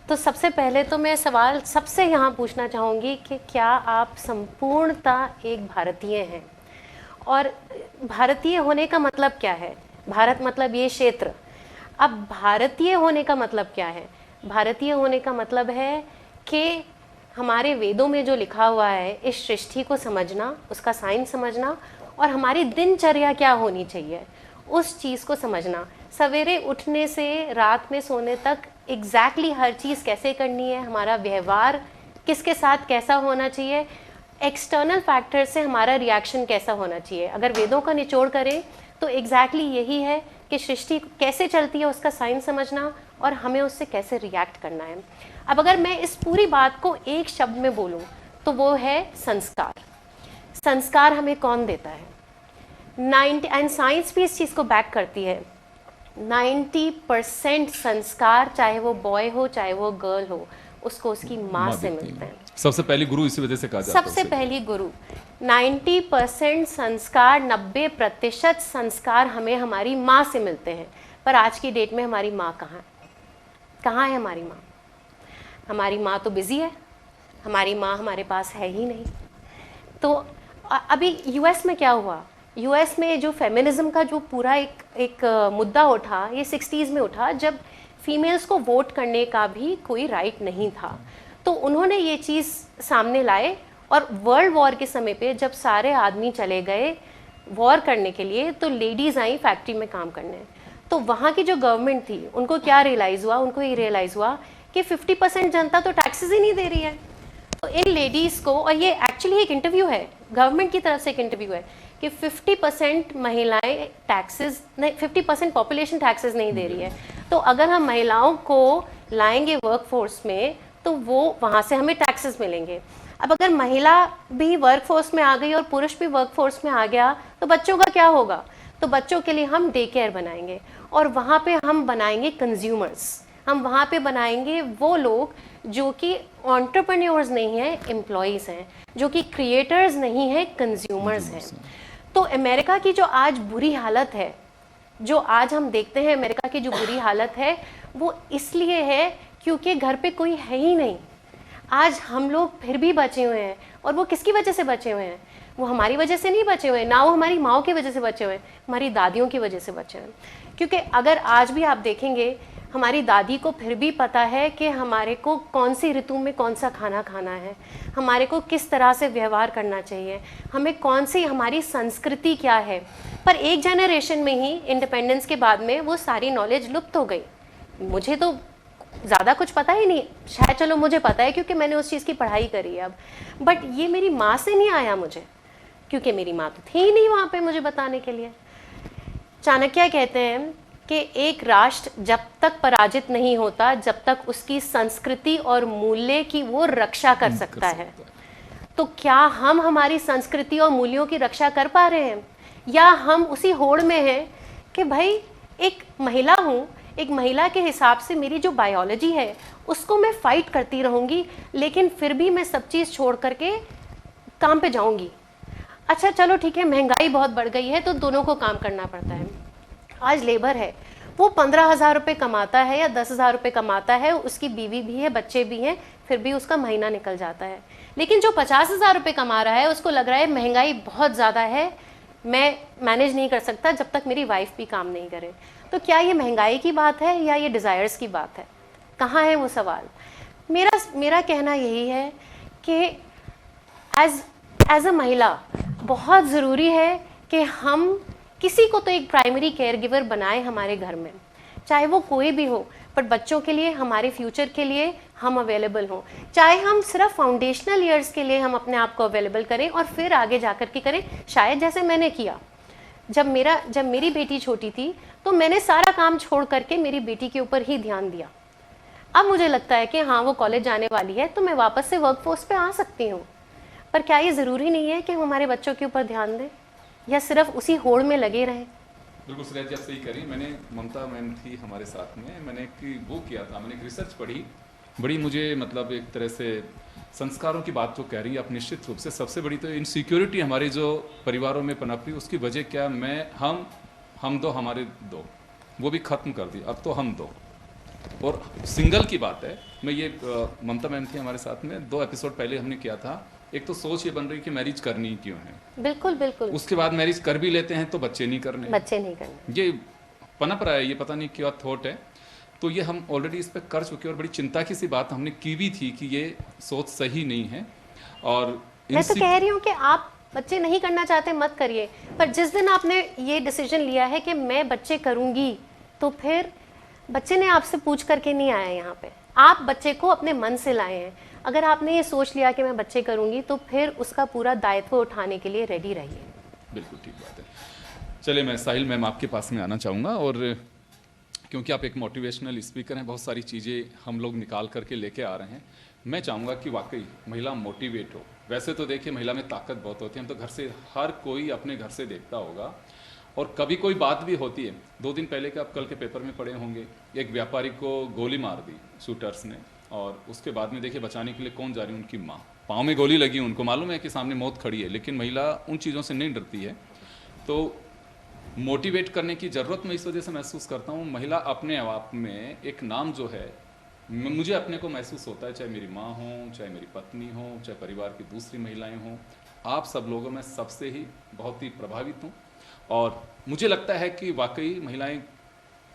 तो सबसे पहले तो मैं सवाल सबसे यहाँ पूछना चाहूँगी कि क्या आप संपूर्णतः एक भारतीय हैं? और भारतीय होने का मतलब क्या है? भारत मतलब ये क्षेत्र। अब भारतीय होने का मतलब क्या है? भारतीय होने का मतलब है कि हमारे वेदों में जो लिखा हुआ है, इस सृष्टि को समझना, उसका साइंस समझना, और हमारी दिनचर्या क्या होनी चाहिए उस चीज़ को समझना। सवेरे उठने से रात में सोने तक एग्जैक्टली हर चीज़ कैसे करनी है, हमारा व्यवहार किसके साथ कैसा होना चाहिए, एक्सटर्नल फैक्टर से हमारा रिएक्शन कैसा होना चाहिए। अगर वेदों का निचोड़ करें तो एग्जैक्टली यही है कि सृष्टि कैसे चलती है उसका साइंस समझना और हमें उससे कैसे रिएक्ट करना है। अब अगर मैं इस पूरी बात को एक शब्द में बोलूं तो वो है संस्कार। संस्कार हमें कौन देता है? 90 एंड साइंस भी इस चीज़ को बैक करती है, 90% संस्कार, चाहे वो बॉय हो चाहे वो गर्ल हो, उसको उसकी माँ से मिलते हैं। सबसे पहली गुरु इसी वजह से कहा जाता है। सबसे पहली गुरु। 90% संस्कार, 90% संस्कार हमें हमारी माँ से मिलते हैं। पर आज की डेट में हमारी माँ कहाँ है? कहाँ है हमारी माँ? हमारी माँ तो बिजी है, हमारी माँ हमारे पास है ही नहीं। तो अभी यूएस में क्या हुआ? यूएस में जो फेमिनिज्म का जो पूरा एक मुद्दा उठा, ये 60s में उठा, जब फीमेल्स को वोट करने का भी कोई राइट नहीं था। तो उन्होंने ये चीज़ सामने लाए और वर्ल्ड वॉर के समय पे जब सारे आदमी चले गए वॉर करने के लिए, तो लेडीज़ आई फैक्ट्री में काम करने। तो वहाँ की जो गवर्नमेंट थी, उनको क्या रियलाइज़ हुआ? उनको ये रियलाइज़ हुआ कि 50% जनता तो टैक्सेस ही नहीं दे रही है। तो इन लेडीज़ को, और ये एक्चुअली एक इंटरव्यू है, गवर्नमेंट की तरफ से एक इंटरव्यू है कि 50% महिलाएं टैक्सेस नहीं, 50% पॉपुलेशन टैक्सेस नहीं दे रही है। तो अगर हम महिलाओं को लाएंगे वर्कफोर्स में तो वो वहाँ से हमें टैक्सेस मिलेंगे। अब अगर महिला भी वर्कफोर्स में आ गई और पुरुष भी वर्कफोर्स में आ गया तो बच्चों का क्या होगा? तो बच्चों के लिए हम डे केयर बनाएंगे और वहाँ पे हम बनाएंगे कंज्यूमर्स। हम वहाँ पे बनाएंगे वो लोग जो कि एंटरप्रेन्योर्स नहीं हैं, एम्प्लॉयज़ हैं, जो कि क्रिएटर्स नहीं हैं, कंज्यूमर्स हैं। तो अमेरिका की जो आज बुरी हालत है, जो आज हम देखते हैं अमेरिका की जो बुरी हालत है, वो इसलिए है क्योंकि घर पे कोई है ही नहीं। आज हम लोग फिर भी बचे हुए हैं, और वो किसकी वजह से बचे हुए हैं? वो हमारी वजह से नहीं बचे हुए हैं, ना वो हमारी माँ की वजह से बचे हुए हैं, हमारी दादियों की वजह से बचे हुए हैं। क्योंकि अगर आज भी आप देखेंगे, हमारी दादी को फिर भी पता है कि हमारे को कौन सी ऋतु में कौन सा खाना खाना है, हमारे को किस तरह से व्यवहार करना चाहिए, हमें कौन सी, हमारी संस्कृति क्या है। पर एक जनरेशन में ही, इंडिपेंडेंस के बाद में, वो सारी नॉलेज लुप्त हो गई। मुझे तो ज़्यादा कुछ पता ही नहीं, शायद चलो मुझे पता है क्योंकि मैंने उस चीज़ की पढ़ाई करी है अब, बट ये मेरी माँ से नहीं आया मुझे, क्योंकि मेरी माँ तो थी ही नहीं वहाँ पे मुझे बताने के लिए। चाणक्य कहते हैं कि एक राष्ट्र जब तक पराजित नहीं होता, जब तक उसकी संस्कृति और मूल्य की वो रक्षा कर सकता है। तो क्या हम हमारी संस्कृति और मूल्यों की रक्षा कर पा रहे हैं, या हम उसी होड़ में हैं कि भाई एक महिला हूँ, एक महिला के हिसाब से मेरी जो बायोलॉजी है उसको मैं फाइट करती रहूँगी, लेकिन फिर भी मैं सब चीज़ छोड़ करके काम पे जाऊँगी। अच्छा चलो ठीक है, महंगाई बहुत बढ़ गई है तो दोनों को काम करना पड़ता है। आज लेबर है, वो 15,000 रुपये कमाता है या 10,000 रुपये कमाता है, उसकी बीवी भी है, बच्चे भी हैं, फिर भी उसका महीना निकल जाता है। लेकिन जो 50,000 रुपये कमा रहा है, उसको लग रहा है महंगाई बहुत ज़्यादा है, मैं मैनेज नहीं कर सकता जब तक मेरी वाइफ भी काम नहीं करे। तो क्या ये महंगाई की बात है या ये डिज़ायर्स की बात है? कहाँ है वो सवाल? मेरा कहना यही है कि एज अ महिला बहुत ज़रूरी है कि हम किसी को तो एक प्राइमरी केयर गिवर बनाए हमारे घर में, चाहे वो कोई भी हो, पर बच्चों के लिए, हमारे फ्यूचर के लिए हम अवेलेबल हों। चाहे हम सिर्फ फाउंडेशनल ईयर्स के लिए हम अपने आप को अवेलेबल करें और फिर आगे जाकर के करें, शायद जैसे मैंने किया। जब मेरी बेटी छोटी थी तो मैंने सारा काम छोड़ करके मेरी बेटी के ऊपर ही ध्यान दिया। अब मुझे लगता है कि हाँ, वो कॉलेज जाने वाली है तो मैं वापस से वर्कफोर्स पे आ सकती हूँ। पर क्या ये ज़रूरी नहीं है कि हम हमारे बच्चों के ऊपर ध्यान दें या सिर्फ उसी होड़ में लगे रहें? बिल्कुल सुरेश जी, आप सही करी। मैंने, ममता मैम थी हमारे साथ में, मैंने एक वो किया था, मैंने एक रिसर्च पढ़ी, बड़ी मुझे मतलब एक तरह से संस्कारों की बात जो कह रही है आप, निश्चित रूप से सबसे बड़ी तो इनसिक्योरिटी हमारे जो परिवारों में पनप रही, उसकी वजह क्या, हम दो हमारे दो, वो भी ख़त्म कर दी, अब तो हम दो। और सिंगल की बात है, मैं ये ममता मैम थी हमारे साथ में, 2 एपिसोड पहले हमने किया था। एक तो सोच ये बन रही कि मैरिज करनी क्यों है, बिल्कुल बिल्कुल, उसके बाद मैरिज कर भी लेते हैं तो बच्चे नहीं करने, ये पनप रहा है, ये पता नहीं क्या थॉट है। तो ये हम ऑलरेडी इस पर कर चुके हैं और बड़ी चिंता की सी बात हमने की भी थी कि ये सोच सही नहीं है। और मैं तो कह रही हूँ कि आप बच्चे नहीं करना चाहते मत करिए, पर जिस दिन आपने ये डिसीजन लिया है कि मैं बच्चे करूँगी, तो फिर बच्चे ने आपसे पूछ करके नहीं आया यहाँ पे, आप बच्चे को अपने मन से लाए हैं। अगर आपने ये सोच लिया कि मैं बच्चे करूँगी, तो फिर उसका पूरा दायित्व उठाने के लिए रेडी रहिए। बिल्कुल ठीक बात है। चलिए, मैं साहिल मैम आपके पास में आना चाहूँगा, और क्योंकि आप एक मोटिवेशनल स्पीकर हैं, बहुत सारी चीज़ें हम लोग निकाल करके लेके आ रहे हैं। मैं चाहूँगा कि वाकई महिला मोटिवेट हो। वैसे तो देखिए, महिला में ताकत बहुत होती है, हम तो घर से, हर कोई अपने घर से देखता होगा, और कभी कोई बात भी होती है। 2 दिन पहले के आप कल के पेपर में पढ़े होंगे, एक व्यापारी को गोली मार दी शूटर्स ने, और उसके बाद में देखिए बचाने के लिए कौन जा रही है, उनकी माँ। पाँव में गोली लगी, उनको मालूम है कि सामने मौत खड़ी है, लेकिन महिला उन चीज़ों से नहीं डरती है। तो मोटिवेट करने की ज़रूरत मैं इस वजह से महसूस करता हूँ, महिला अपने आप में एक नाम जो है, मुझे अपने को महसूस होता है, चाहे मेरी माँ हो, चाहे मेरी पत्नी हो, चाहे परिवार की दूसरी महिलाएं हों, आप सब लोगों में सबसे ही बहुत ही प्रभावित हूँ। और मुझे लगता है कि वाकई महिलाएं,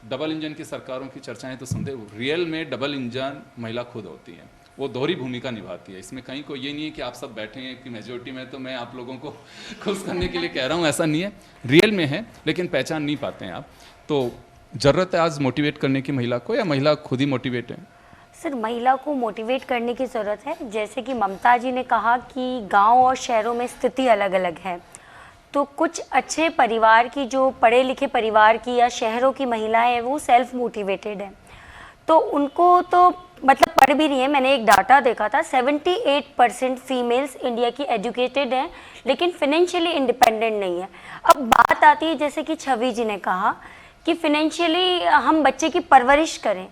डबल इंजन की सरकारों की चर्चाएं तो सुनते, रियल में डबल इंजन महिला खुद होती हैं, वो दोहरी भूमिका निभाती है। इसमें कहीं को ये नहीं है कि आप सब बैठे हैं कि मेजोरिटी में, तो मैं आप लोगों को खुश करने के लिए कह रहा हूँ, ऐसा नहीं है, रियल में है, लेकिन पहचान नहीं पाते हैं आप। तो ज़रूरत है आज मोटिवेट करने की महिला को, या महिला खुद ही मोटिवेट है? सर, महिला को मोटिवेट करने की ज़रूरत है। जैसे कि ममता जी ने कहा कि गांव और शहरों में स्थिति अलग अलग है, तो कुछ अच्छे परिवार की, जो पढ़े लिखे परिवार की या शहरों की महिलाएं हैं, वो सेल्फ मोटिवेटेड हैं, तो उनको तो मतलब पढ़ भी रही है। मैंने एक डाटा देखा था, 78% फीमेल्स इंडिया की एजुकेटेड हैं, लेकिन फिनेंशियली इंडिपेंडेंट नहीं है। अब बात आती है, जैसे कि छवि जी ने कहा कि फिनेंशियली हम बच्चे की परवरिश करें,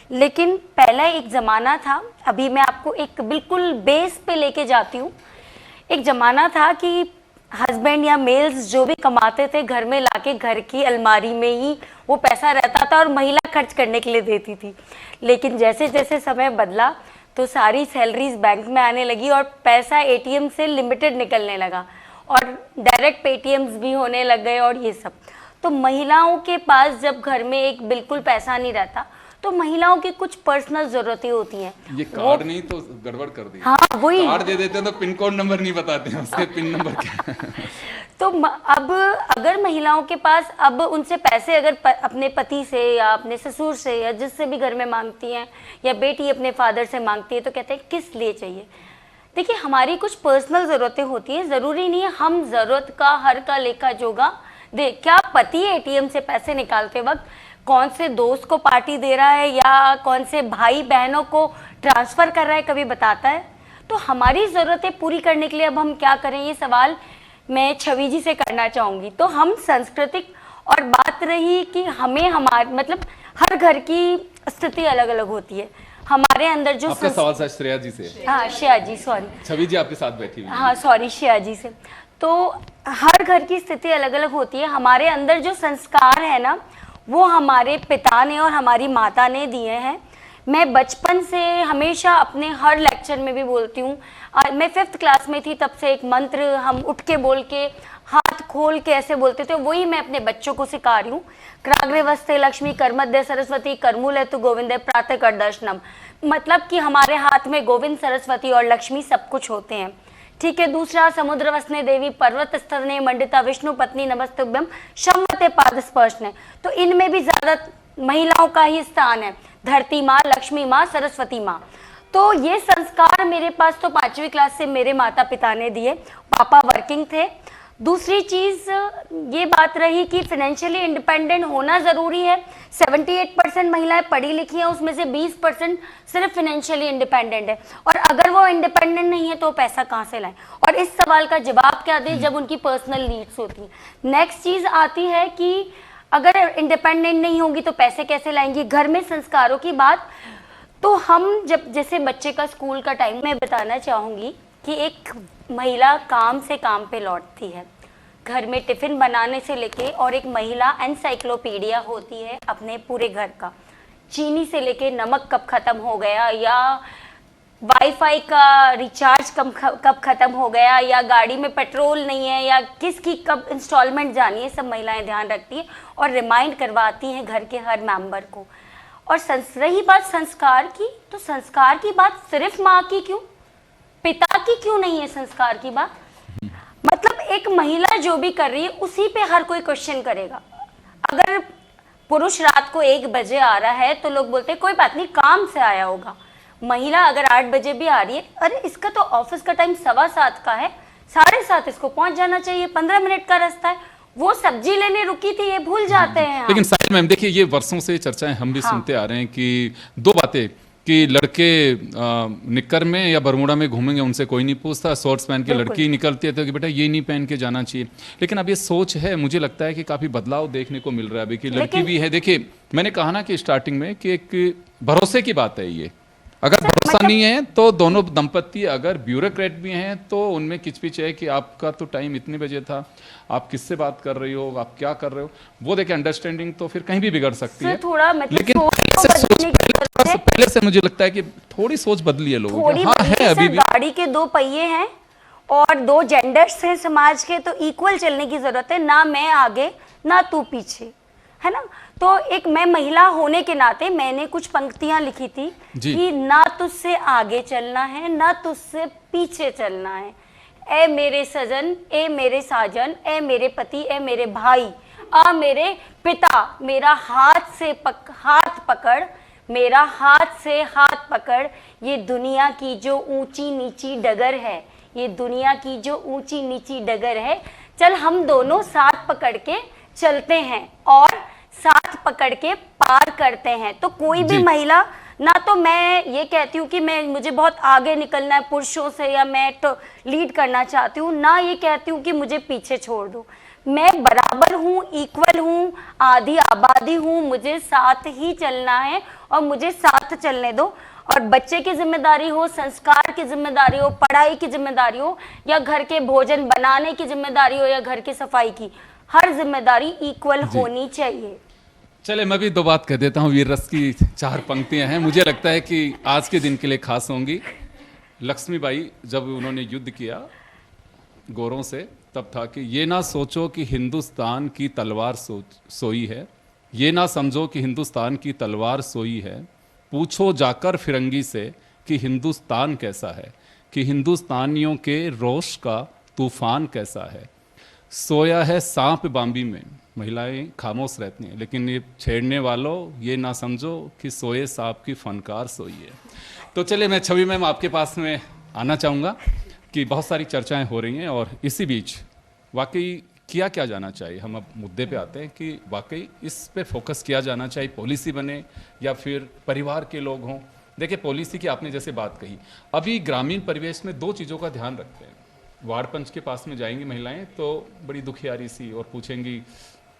लेकिन पहला एक ज़माना था, अभी मैं आपको एक बिल्कुल बेस पे लेके जाती हूँ। एक ज़माना था कि हस्बैंड या मेल्स जो भी कमाते थे, घर में लाके घर की अलमारी में ही वो पैसा रहता था, और महिला खर्च करने के लिए देती थी। लेकिन जैसे जैसे समय बदला, तो सारी सैलरीज बैंक में आने लगी, और पैसा एटीएम से लिमिटेड निकलने लगा, और डायरेक्ट पेटीएम्स भी होने लग गए, और ये सब। तो महिलाओं के पास जब घर में एक बिल्कुल पैसा नहीं रहता, तो महिलाओं की कुछ पर्सनल जरूरतें होती हैं। ये कार्ड नहीं तो गड़बड़ कर दी। हाँ, वही कार्ड दे देते हैं तो पिन कोड नंबर नहीं बताते हैं, उसके पिन नंबर क्या है। तो अब अगर महिलाओं के पास, अब उनसे पैसे अगर अपने पति से या अपने ससुर से या जिससे भी घर में मांगती हैं, या बेटी अपने फादर से मांगती है, तो कहते हैं किस लिए चाहिए। देखिए, हमारी कुछ पर्सनल ज़रूरतें होती हैं, ज़रूरी नहीं है हम ज़रूरत का हर का लेखा जोगा दे। क्या पति एटीएम से पैसे निकालते वक्त कौन से दोस्त को पार्टी दे रहा है या कौन से भाई बहनों को ट्रांसफ़र कर रहा है, कभी बताता है? तो हमारी ज़रूरतें पूरी करने के लिए अब हम क्या करें, ये सवाल मैं छवि जी से करना चाहूँगी। तो हम सांस्कृतिक, और बात रही कि हमें हमारे मतलब हर घर की स्थिति अलग अलग होती है। हमारे अंदर जो आपका सवाल शायद श्रेया जी से है। हाँ, श्रेया जी, सॉरी, छवि जी आपके साथ बैठी हुई है। हाँ सॉरी, श्रेया जी से। तो हर घर की स्थिति अलग अलग होती है। हमारे अंदर जो संस्कार है ना, वो हमारे पिता ने और हमारी माता ने दिए हैं। मैं बचपन से हमेशा अपने हर लेक्चर में भी बोलती हूँ, मैं 5th क्लास में थी तब से एक मंत्र हम उठ के बोल के, हाथ खोल के ऐसे बोलते थे, वही मैं अपने बच्चों को सिखा रही हूँ। क्राग्रे वस्ते लक्ष्मी करमध्य सरस्वती करमूले तु गोविंदे प्रातः कर दर्शनम। मतलब कि हमारे हाथ में गोविंद, सरस्वती और लक्ष्मी सब कुछ होते हैं, ठीक है। दूसरा, समुद्र वसने देवी पर्वत स्तने मंडिता विष्णु पत्नी नमस्तुभ्यम शम्वते पाद स्पर्शने। तो इनमें भी ज़्यादा महिलाओं का ही स्थान है, धरती माँ, लक्ष्मी माँ, सरस्वती माँ। तो ये संस्कार मेरे पास तो 5वीं क्लास से मेरे माता पिता ने दिए, पापा वर्किंग थे। दूसरी चीज़ ये बात रही कि फिनेंशियली इंडिपेंडेंट होना ज़रूरी है। 78% महिलाएं पढ़ी लिखी हैं, उसमें से 20% सिर्फ फिनेंशियली इंडिपेंडेंट है, और अगर वो इंडिपेंडेंट नहीं है तो पैसा कहाँ से लाएं, और इस सवाल का जवाब क्या दें जब उनकी पर्सनल नीड्स होती हैं। नेक्स्ट चीज़ आती है कि अगर इंडिपेंडेंट नहीं होंगी तो पैसे कैसे लाएंगी। घर में संस्कारों की बात, तो हम जब जैसे बच्चे का स्कूल का टाइम, मैं बताना चाहूँगी कि एक महिला काम से काम पे लौटती है, घर में टिफ़िन बनाने से लेके, और एक महिला एनसाइक्लोपीडिया होती है अपने पूरे घर का। चीनी से लेके नमक कब ख़त्म हो गया, या वाईफाई का रिचार्ज कब ख़त्म हो गया, या गाड़ी में पेट्रोल नहीं है, या किसकी कब इंस्टॉलमेंट जानी है, सब महिलाएं ध्यान रखती हैं और रिमाइंड करवाती हैं घर के हर मेंबर को। और रही बात संस्कार की, तो संस्कार की बात सिर्फ माँ की क्यों, पिता की क्यों नहीं है संस्कार की बात? मतलब एक महिला जो भी कर रही है उसी पे हर कोई क्वेश्चन करेगा। अगर पुरुष रात को 1 बजे आ रहा है तो लोग बोलते हैं कोई बात नहीं, काम से आया होगा। महिला अगर 8 बजे भी आ रही है, अरे इसका तो ऑफिस का टाइम 7:15 का है, 7:30 इसको पहुंच जाना चाहिए, 15 मिनट का रास्ता है, वो सब्जी लेने रुकी थी, ये भूल जाते हैं हम। लेकिन साहिल मैम देखिए, ये वर्षों से चर्चाएं हम भी सुनते आ रहे हैं कि दो बातें, कि लड़के निक्कर में या बरमूडा में घूमेंगे उनसे कोई नहीं पूछता, शॉर्ट्स पहन के लड़की निकलती है तो कि बेटा ये नहीं पहन के जाना चाहिए। लेकिन अब ये सोच है, मुझे लगता है कि काफी बदलाव देखने को मिल रहा है अभी, कि लड़की भी है। देखिए मैंने कहा ना कि स्टार्टिंग में कि एक भरोसे की बात है ये, अगर भरोसा नहीं है तो दोनों दंपति अगर ब्यूरोक्रेट भी हैं तो उनमें किचपिच है कि आपका तो टाइम इतने बजे था, आप किससे बात कर रही हो, आप क्या कर रहे हो, वो देखिए अंडरस्टैंडिंग तो फिर कहीं भी बिगड़ सकती है। थोड़ा मतलब लेकिन पहले से मुझे लगता है कि थोड़ी सोच बदली है लोगों की। हाँ है अभी भी। गाड़ी के दो पहिए हैं और दो जेंडर्स हैं समाज के, तो इक्वल चलने की जरूरत है, ना मैं आगे ना तू पीछे, है ना। तो एक मैं महिला होने के नाते मैंने कुछ पंक्तियां लिखी थी कि ना तुझसे आगे चलना है ना तुझसे पीछे चलना है, ए मेरे सजन, ए मेरे साजन, ए मेरे पति, ए मेरे भाई, आ मेरे पिता, मेरा हाथ से हाथ पकड़, मेरा हाथ से हाथ पकड़, ये दुनिया की जो ऊंची नीची डगर है, ये दुनिया की जो ऊंची नीची डगर है, चल हम दोनों साथ पकड़ के चलते हैं और साथ पकड़ के पार करते हैं। तो कोई भी महिला, ना तो मैं ये कहती हूँ कि मुझे बहुत आगे निकलना है पुरुषों से या मैं तो लीड करना चाहती हूँ, ना ये कहती हूँ कि मुझे पीछे छोड़ दो। मैं बराबर हूँ, इक्वल हूँ, आधी आबादी हूँ, मुझे साथ ही चलना है और मुझे साथ चलने दो। और बच्चे की जिम्मेदारी हो, संस्कार की जिम्मेदारी हो, पढ़ाई की जिम्मेदारी हो, या घर के भोजन बनाने की जिम्मेदारी हो, या घर की सफाई की, हर जिम्मेदारी इक्वल होनी चाहिए। चले मैं भी दो बात कह देता हूँ। वीर रस की 4 पंक्तियां हैं, मुझे लगता है कि आज के दिन के लिए खास होंगी। लक्ष्मीबाई जब उन्होंने युद्ध किया गोरों से, तब था कि ये ना सोचो कि हिंदुस्तान की तलवार सोई है, ये ना समझो कि हिंदुस्तान की तलवार सोई है, पूछो जाकर फिरंगी से कि हिंदुस्तान कैसा है, कि हिंदुस्तानियों के रोष का तूफान कैसा है। सोया है सांप बांबी में, महिलाएं खामोश रहती हैं, लेकिन ये छेड़ने वालों ये ना समझो कि सोए सांप की फनकार सोई है। तो चलिए मैं छवि मैम आपके पास में आना चाहूँगा कि बहुत सारी चर्चाएं हो रही हैं और इसी बीच वाकई किया क्या जाना चाहिए। हम अब मुद्दे पे आते हैं कि वाकई इस पे फोकस किया जाना चाहिए, पॉलिसी बने या फिर परिवार के लोग हों। देखिए पॉलिसी की आपने जैसे बात कही, अभी ग्रामीण परिवेश में 2 चीज़ों का ध्यान रखते हैं। वार्ड पंच के पास में जाएंगी महिलाएं तो बड़ी दुखियारी सी और पूछेंगी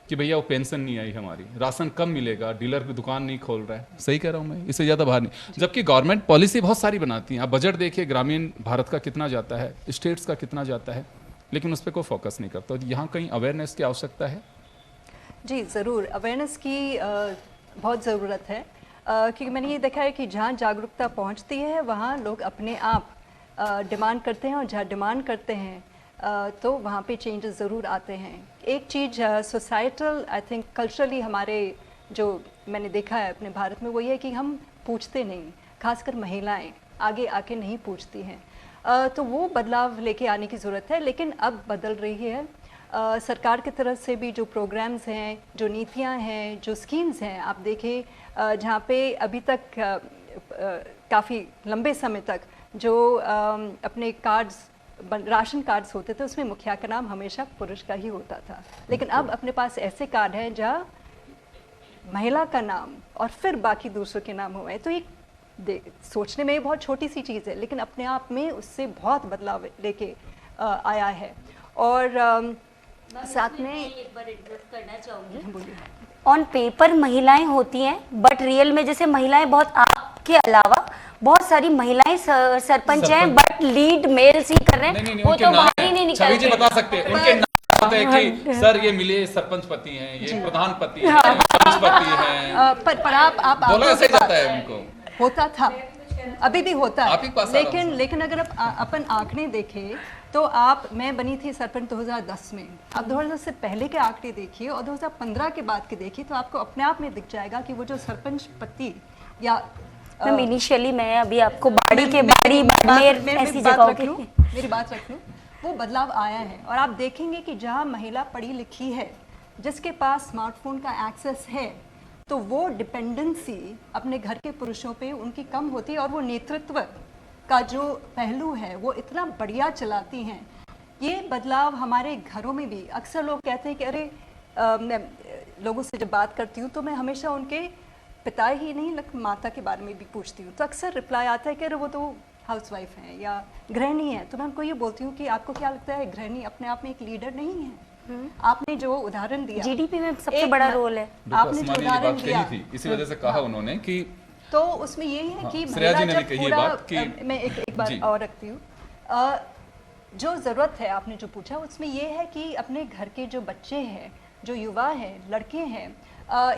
कि भैया वो पेंशन नहीं आई हमारी, राशन कब मिलेगा, डीलर की दुकान नहीं खोल रहा है। सही कह रहा हूँ मैं, इससे ज़्यादा बाहर नहीं। जबकि गवर्नमेंट पॉलिसी बहुत सारी बनाती हैं। आप बजट देखिए, ग्रामीण भारत का कितना जाता है, स्टेट्स का कितना जाता है, लेकिन उस पर कोई फोकस नहीं करता। तो यहाँ कहीं अवेयरनेस की आवश्यकता है। जी ज़रूर, अवेयरनेस की बहुत ज़रूरत है, क्योंकि मैंने ये देखा है कि जहाँ जागरूकता पहुँचती है वहाँ लोग अपने आप डिमांड करते हैं, और जहाँ डिमांड करते हैं तो वहाँ पे चेंजेस ज़रूर आते हैं। एक चीज़ सोसाइटल, आई थिंक कल्चरली हमारे जो मैंने देखा है अपने भारत में, वो ये है कि हम पूछते नहीं, खासकर महिलाएं आगे आके नहीं पूछती हैं। तो वो बदलाव लेके आने की ज़रूरत है, लेकिन अब बदल रही है। सरकार की तरफ से भी जो प्रोग्राम्स हैं, जो नीतियाँ हैं, जो स्कीम्स हैं, आप देखें जहाँ पे अभी तक काफ़ी लंबे समय तक जो अपने कार्ड्स, राशन कार्ड्स होते थे, उसमें मुखिया का नाम हमेशा पुरुष का ही होता था। लेकिन अब अपने पास ऐसे कार्ड हैं जहाँ महिला का नाम और फिर बाकी दूसरों के नाम हुए। तो ये सोचने में बहुत छोटी सी चीज़ है, लेकिन अपने आप में उससे बहुत बदलाव लेके आया है। और साथ में एक बार एड्रेस करना चाहूँगी। बोलिए। ऑन पेपर महिलाएं होती हैं, बट रियल में जैसे महिलाएं बहुत, आपके अलावा बहुत सारी महिलाएं सरपंच हैं, बट लीड मेल्स ही कर रहे हैं। वो तो बाहर ही नहीं निकलते। छवि जी बता सकते हैं उनके नाम होते हैं कि सर ये मिले सरपंच पति हैं, ये प्रधान पति हैं, सरपंच पति हैं। पर आप बोला ऐसे जाता है उनको। होता था, अभी भी होता आप ही है, पास लेकिन अगर अपन आंकड़े देखें तो मैं बनी थी सरपंच 2010 में। अब 2010 से पहले के आंकड़े देखिए और 2015 के बाद के देखिए, तो आपको अपने आप में दिख जाएगा कि वो जो सरपंच पति या इनिशियली मैं अभी आपको बाड़ी के बाड़ी बाड़मेर ऐसी जगहों की मेरी बात रख लूँ, वो बदलाव आया है। और आप देखेंगे कि जहाँ महिला पढ़ी लिखी है, जिसके पास स्मार्टफोन का एक्सेस है, तो वो डिपेंडेंसी अपने घर के पुरुषों पे उनकी कम होती है, और वो नेतृत्व का जो पहलू है वो इतना बढ़िया चलाती हैं ये बदलाव हमारे घरों में भी, अक्सर लोग कहते हैं कि अरे मैं लोगों से जब बात करती हूँ तो मैं हमेशा उनके पिता ही नहीं माता के बारे में भी पूछती हूँ, तो अक्सर रिप्लाई आता है कि अरे वो तो हाउसवाइफ हैं या गृहिणी है। तो मैं उनको ये बोलती हूँ कि आपको क्या लगता है गृहिणी अपने आप में एक लीडर नहीं है? आपने जो उदाहरण दिया जीडीपी में सबसे बड़ा रोल है। आपने जो उदाहरण दिया थी, इसी वजह से कहा उन्होंने कि तो उसमें यही है कि श्रेया जी महिला ने भी जब कही ये पूरा बात कि मैं एक बार जी। और रखती हूँ, जो ज़रूरत है आपने जो पूछा उसमें ये है कि अपने घर के जो बच्चे हैं, जो युवा हैं, लड़के हैं,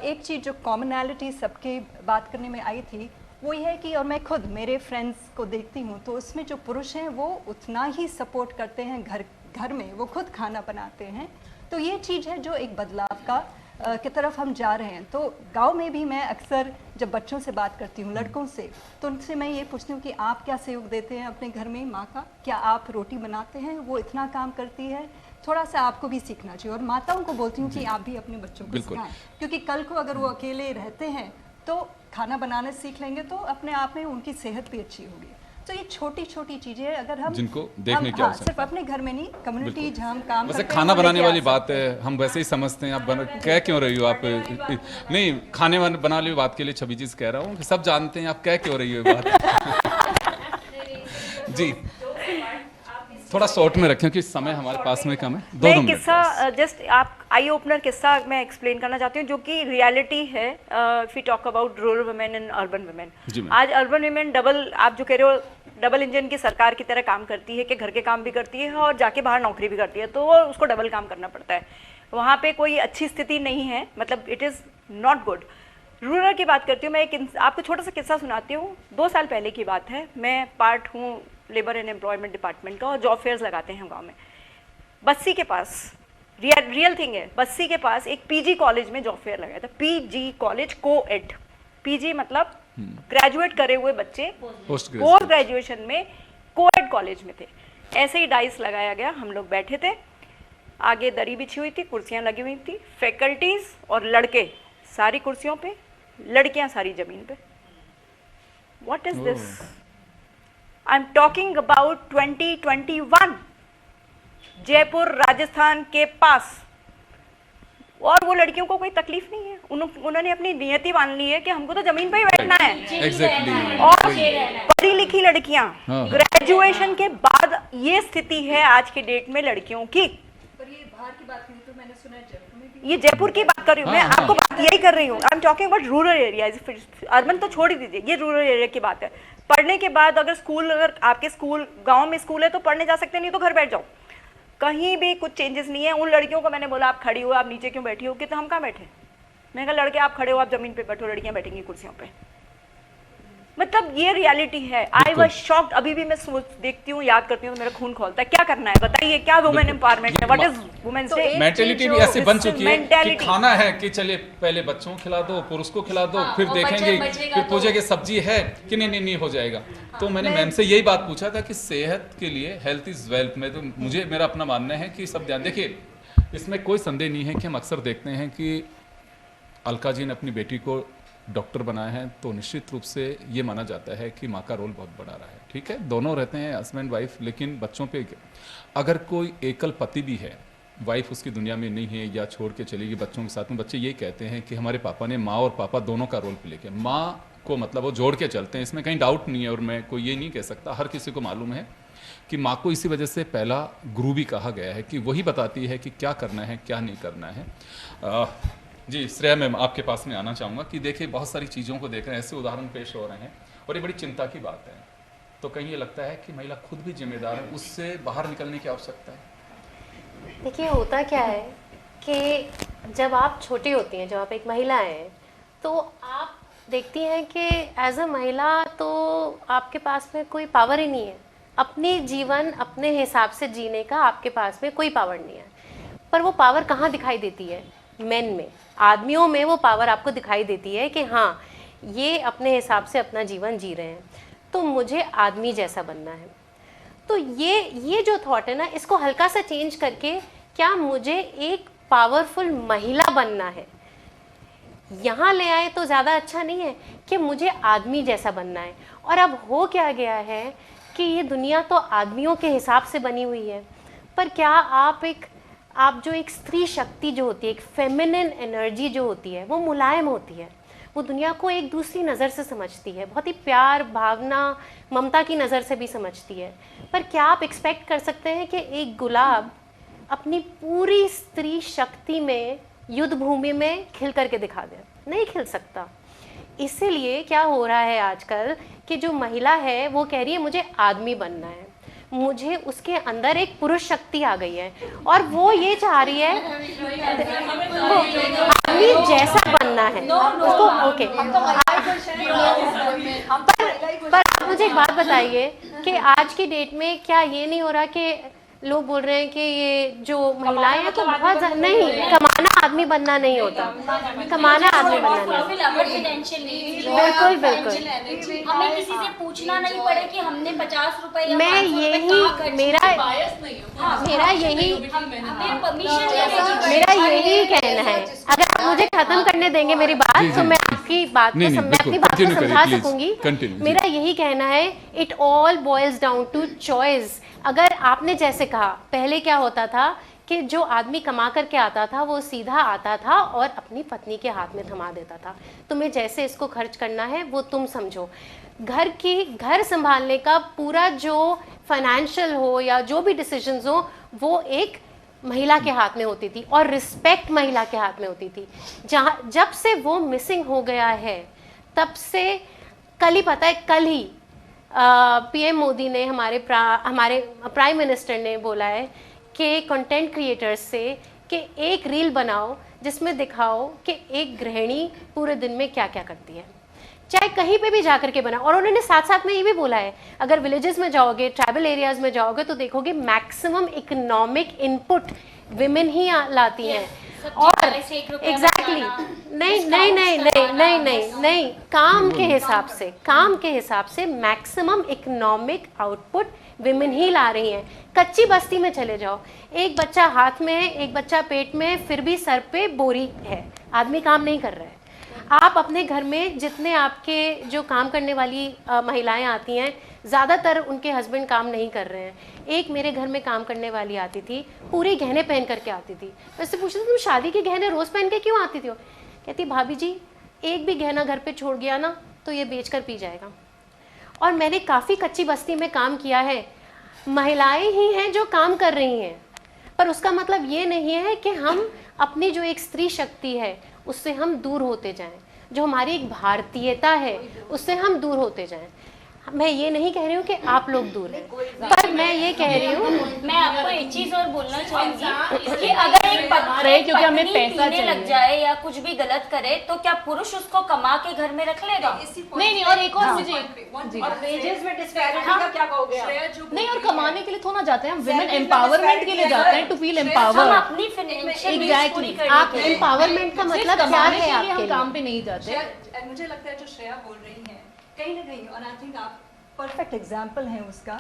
एक चीज़ जो कॉमनैलिटी सबके बात करने में आई थी वो ये है कि, और मैं खुद मेरे फ्रेंड्स को देखती हूँ तो उसमें जो पुरुष हैं वो उतना ही सपोर्ट करते हैं घर में, वो खुद खाना बनाते हैं। तो ये चीज़ है जो एक बदलाव का की तरफ हम जा रहे हैं। तो गांव में भी मैं अक्सर जब बच्चों से बात करती हूँ, लड़कों से, तो उनसे मैं ये पूछती हूँ कि आप क्या सहयोग देते हैं अपने घर में माँ का? क्या आप रोटी बनाते हैं? वो इतना काम करती है, थोड़ा सा आपको भी सीखना चाहिए। और माताओं को बोलती हूँ कि आप भी अपने बच्चों को बिल्कुल। सिखाएं, क्योंकि कल को अगर वो अकेले रहते हैं तो खाना बनाना सीख लेंगे तो अपने आप में उनकी सेहत भी अच्छी होगी। तो ये छोटी छोटी चीजें अगर हम जिनको देखने की आवश्यकता सिर्फ अपने घर में नहीं, कम्युनिटी जहाँ हम काम वैसे करते हैं, खाना वो बनाने लेके आ वाली बात सकते हैं। है, हम वैसे ही समझते हैं। आप कह क्यों रही हो आप? नहीं, खाने बना ली बात के लिए छवि जी से कह रहा हूँ कि सब जानते हैं, आप कह क्यों रही हो ये बात? जी, थोड़ा शॉर्ट में रखें कि समय हमारे पास में कम है। मैं दो एक मिनट किस्सा जस्ट आप आई ओपनर किस्सा मैं एक्सप्लेन करना चाहती हूँ जो कि रियलिटी है। If we talk about rural women and urban जी वुमेन, मैम। आज अर्बन वुमेन डबल, आप जो कह रहे हो, डबल इंजन की सरकार की तरह काम करती है कि घर के काम भी करती है और जाके बाहर नौकरी भी करती है, तो वो उसको डबल काम करना पड़ता है। वहाँ पे कोई अच्छी स्थिति नहीं है, मतलब it is not good. Rural की बात करती हूँ मैं, आपको छोटा सा किस्सा सुनाती हूँ। 2 साल पहले की बात है, मैं पार्ट हूँ लेबर एंड एम्प्लॉयमेंट डिपार्टमेंट का और जॉब फेयर्स लगाते हैं गांव में। बस्सी के पास, रियल थिंग है, बस्सी के पास एक पीजी कॉलेज में जॉब फेयर लगाया था। पीजी कॉलेज को-एड, पीजी मतलब ग्रेजुएट करे हुए बच्चे पोस्ट पोस्ट ग्रेजुएशन में को-एड कॉलेज में थे। ऐसे ही डाइस लगाया गया, हम लोग बैठे थे, आगे दरी बिछी हुई थी, कुर्सियां लगी हुई थी, फैकल्टीज और लड़के सारी कुर्सियों पे, लड़कियां सारी जमीन पे। What is this? I am talking about 2021, Jaipur Rajasthan के पास। और वो लड़कियों को कोई तकलीफ नहीं है, उन्होंने अपनी नियति मान ली है कि हमको तो जमीन पे ही बैठना है। एग्जैक्टली। और पढ़ी लिखी लड़कियां, हाँ। ग्रेजुएशन के बाद ये स्थिति है आज के डेट में लड़कियों की। पर ये बाहर की बात नहीं, तो मैंने सुना है जयपुर में भी ये जयपुर की बात कर रही हूँ मैं, हाँ, आपको हाँ। बात यही कर रही हूँ। I am talking about rural areas, urban तो छोड़ ही दीजिए, ये रूरल एरिया की बात है। पढ़ने के बाद अगर स्कूल, अगर आपके स्कूल गांव में स्कूल है तो पढ़ने जा सकते हैं, नहीं तो घर बैठ जाओ। कहीं भी कुछ चेंजेस नहीं है। उन लड़कियों को मैंने बोला आप खड़ी हो, आप नीचे क्यों बैठी हो? कि तो हम कहाँ बैठे? मैंने कहा लड़के आप खड़े हो, आप जमीन पे बैठो, लड़कियां बैठेंगी कुर्सियों पे। मतलब ये रियलिटी है। I was shocked. अभी भी मैं सोच देखती हूँ, याद करती हूँ तो मेरा खून खोलता है। क्या करना है बताइए, क्या वुमेन एम्पावरमेंट है? व्हाट इज वुमेन्स तो डे? एक मेंटेलिटी भी चीज ऐसी बन चुकी है कि mentality। खाना है कि चलिए पहले बच्चों को खिला दो, पुरुष को खिला दो, फिर और देखेंगे, बचेगा फिर तो- पूछेंगे सब्जी है कि नहीं हो जाएगा। तो मैंने मैम से यही बात पूछा था कि सेहत के लिए हेल्थ इज वेल्थ में, तो मुझे मेरा अपना मानना है कि सब ध्यान देखिए, इसमें कोई संदेह नहीं है कि हम अक्सर देखते हैं कि अलका जी ने अपनी बेटी को डॉक्टर बनाया है, तो निश्चित रूप से ये माना जाता है कि माँ का रोल बहुत बड़ा रहा है। ठीक है, दोनों रहते हैं हस्बैंड वाइफ, लेकिन बच्चों पे अगर कोई एकल पति भी है, वाइफ उसकी दुनिया में नहीं है या छोड़ के चली गई बच्चों के साथ में, बच्चे यही कहते हैं कि हमारे पापा ने माँ और पापा दोनों का रोल प्ले किया। माँ को मतलब वो जोड़ के चलते हैं, इसमें कहीं डाउट नहीं है। और मैं कोई ये नहीं कह सकता, हर किसी को मालूम है कि माँ को इसी वजह से पहला गुरु भी कहा गया है कि वही बताती है कि क्या करना है क्या नहीं करना है। जी श्रेया मैम, आपके पास में आना चाहूँगा कि देखिए बहुत सारी चीज़ों को देख रहे हैं, ऐसे उदाहरण पेश हो रहे हैं और ये बड़ी चिंता की बात है। तो कहीं ये लगता है कि महिला खुद भी जिम्मेदार है, उससे बाहर निकलने की आवश्यकता है। देखिए होता क्या है कि जब आप छोटी होती हैं, जब आप एक महिला हैं, तो आप देखती हैं कि एज अ महिला तो आपके पास में कोई पावर ही नहीं है। अपनी जीवन अपने हिसाब से जीने का आपके पास में कोई पावर नहीं है। पर वो पावर कहाँ दिखाई देती है? मेन में, आदमियों में वो पावर आपको दिखाई देती है कि हाँ ये अपने हिसाब से अपना जीवन जी रहे हैं, तो मुझे आदमी जैसा बनना है। तो ये जो थॉट है ना, इसको हल्का सा चेंज करके क्या मुझे एक पावरफुल महिला बनना है, यहाँ ले आए तो ज़्यादा अच्छा नहीं है कि मुझे आदमी जैसा बनना है। और अब हो क्या गया है कि ये दुनिया तो आदमियों के हिसाब से बनी हुई है। पर क्या आप जो एक स्त्री शक्ति जो होती है, एक फेमिनिन एनर्जी जो होती है, वो मुलायम होती है, वो दुनिया को एक दूसरी नज़र से समझती है, बहुत ही प्यार, भावना, ममता की नज़र से भी समझती है। पर क्या आप एक्सपेक्ट कर सकते हैं कि एक गुलाब अपनी पूरी स्त्री शक्ति में युद्ध भूमि में खिल करके दिखा दे? नहीं खिल सकता। इसीलिए क्या हो रहा है आजकल कि जो महिला है वो कह रही है मुझे आदमी बनना है, मुझे उसके अंदर एक पुरुष शक्ति आ गई है और वो ये चाह रही है वो आदमी जैसा बनना है उसको। ओके, पर आप मुझे एक बात बताइए कि आज की डेट में क्या ये नहीं हो रहा कि लोग बोल रहे हैं कि ये जो महिलाएं हैं तो बहुत नहीं, कमाना आदमी बनना नहीं होता, कमाना आदमी बनना नहीं। बिल्कुल बिल्कुल, हमें किसी से पूछना नहीं पड़े कि हमने 50 रुपए या मैं 500 रुपए यही कहाँ खर्च मेरा यही कहना है। अगर आप मुझे खत्म करने देंगे मेरी बात तो मैं आपकी बात को अपनी बात को समझा सकूंगी। मेरा यही कहना है, it all boils down to choice. अगर आपने जैसे कहा, पहले क्या होता था कि जो आदमी कमा करके आता था वो सीधा आता था और अपनी पत्नी के हाथ में थमा देता था, तुम्हें जैसे इसको खर्च करना है वो तुम समझो। घर संभालने का पूरा जो फाइनेंशियल हो या जो भी डिसीजंस हो वो एक महिला के हाथ में होती थी और रिस्पेक्ट महिला के हाथ में होती थी। जब से वो मिसिंग हो गया है तब से, कल ही पता है, कल ही पीएम मोदी ने हमारे प्राइम मिनिस्टर ने बोला है कि कंटेंट क्रिएटर्स से कि एक रील बनाओ जिसमें दिखाओ कि एक गृहिणी पूरे दिन में क्या क्या करती है, चाहे कहीं पे भी जाकर के बनाओ। और उन्होंने साथ साथ में ये भी बोला है, अगर विलेजेस में जाओगे, ट्राइबल एरियाज में जाओगे तो देखोगे मैक्सिमम इकोनॉमिक इनपुट विमेन ही लाती हैं। और एग्जैक्टली नहीं, काम के हिसाब से मैक्सिमम इकोनॉमिक आउटपुट विमेन ही ला रही हैं। कच्ची बस्ती में चले जाओ, एक बच्चा हाथ में है, एक बच्चा पेट में है, फिर भी सर पे बोरी है, आदमी काम नहीं कर रहा है। आप अपने घर में जितने आपके जो काम करने वाली महिलाएं आती हैं, ज़्यादातर उनके हस्बैंड काम नहीं कर रहे हैं। एक मेरे घर में काम करने वाली आती थी, पूरे गहने पहन करके आती थी। मैं उससे पूछती थी तुम शादी के गहने रोज़ पहन के क्यों आती थी? कहती भाभी जी एक भी गहना घर पे छोड़ गया ना तो ये बेच कर पी जाएगा। और मैंने काफ़ी कच्ची बस्ती में काम किया है, महिलाएं ही हैं जो काम कर रही हैं, पर उसका मतलब ये नहीं है कि हम अपनी जो एक स्त्री शक्ति है उससे हम दूर होते जाएं, जो हमारी एक भारतीयता है उससे हम दूर होते जाएं। मैं ये नहीं कह रही हूँ कि आप लोग दूर हैं, पर मैं ये कह रही हूँ, मैं आपको एक चीज और बोलना चाहूंगी कि अगर एक पत्नी क्योंकि हमें पैसा पीने लग जाए या कुछ भी गलत करे तो क्या पुरुष उसको कमा के घर में रख लेगा? नहीं, और एक और मुझे और वेजेस में डिस्पैरिटी का क्या कहोगे आप? नहीं, और कमाने के लिए थोड़ा जाते हैं हम, विमेन एम्पावरमेंट के लिए जाते हैं, टू फील हम एम्पावर्ड। अपनी फाइनेंशियल एग्जैक्टली, आप एम्पावरमेंट का मतलब क्या कमाने है के लिए आपके हम काम लिए? पे नहीं जाते। मुझे लगता है जो श्रेया बोल रही हैं कहीं ना कहीं, और आई थिंक आप परफेक्ट एग्जाम्पल हैं उसका।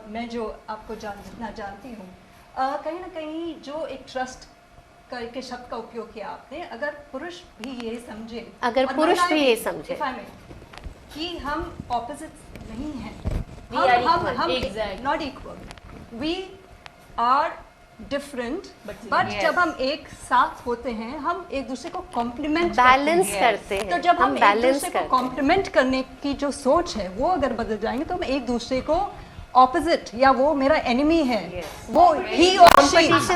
मैं जो आपको जितना जानती हूँ, कहीं ना कहीं जो एक ट्रस्ट के शब्द का उपयोग किया आपने, अगर पुरुष भी ये समझे, अगर और पुरुष भी महिलाएं ये समझे if I may, कि हम ऑपोजिट नहीं हैं, We are equal. हम Exactly. Not equal, we are different, but जब हम एक साथ होते हैं हम एक दूसरे को कॉम्प्लीमेंट बैलेंस करते हैं। तो जब हम एक बैलेंस दूसरे को करते हैं। कॉम्प्लीमेंट करने की जो सोच है वो अगर बदल जाएंगे तो हम एक दूसरे को ऑपोजिट, या वो मेरा एनिमी है, वो ही और शी इज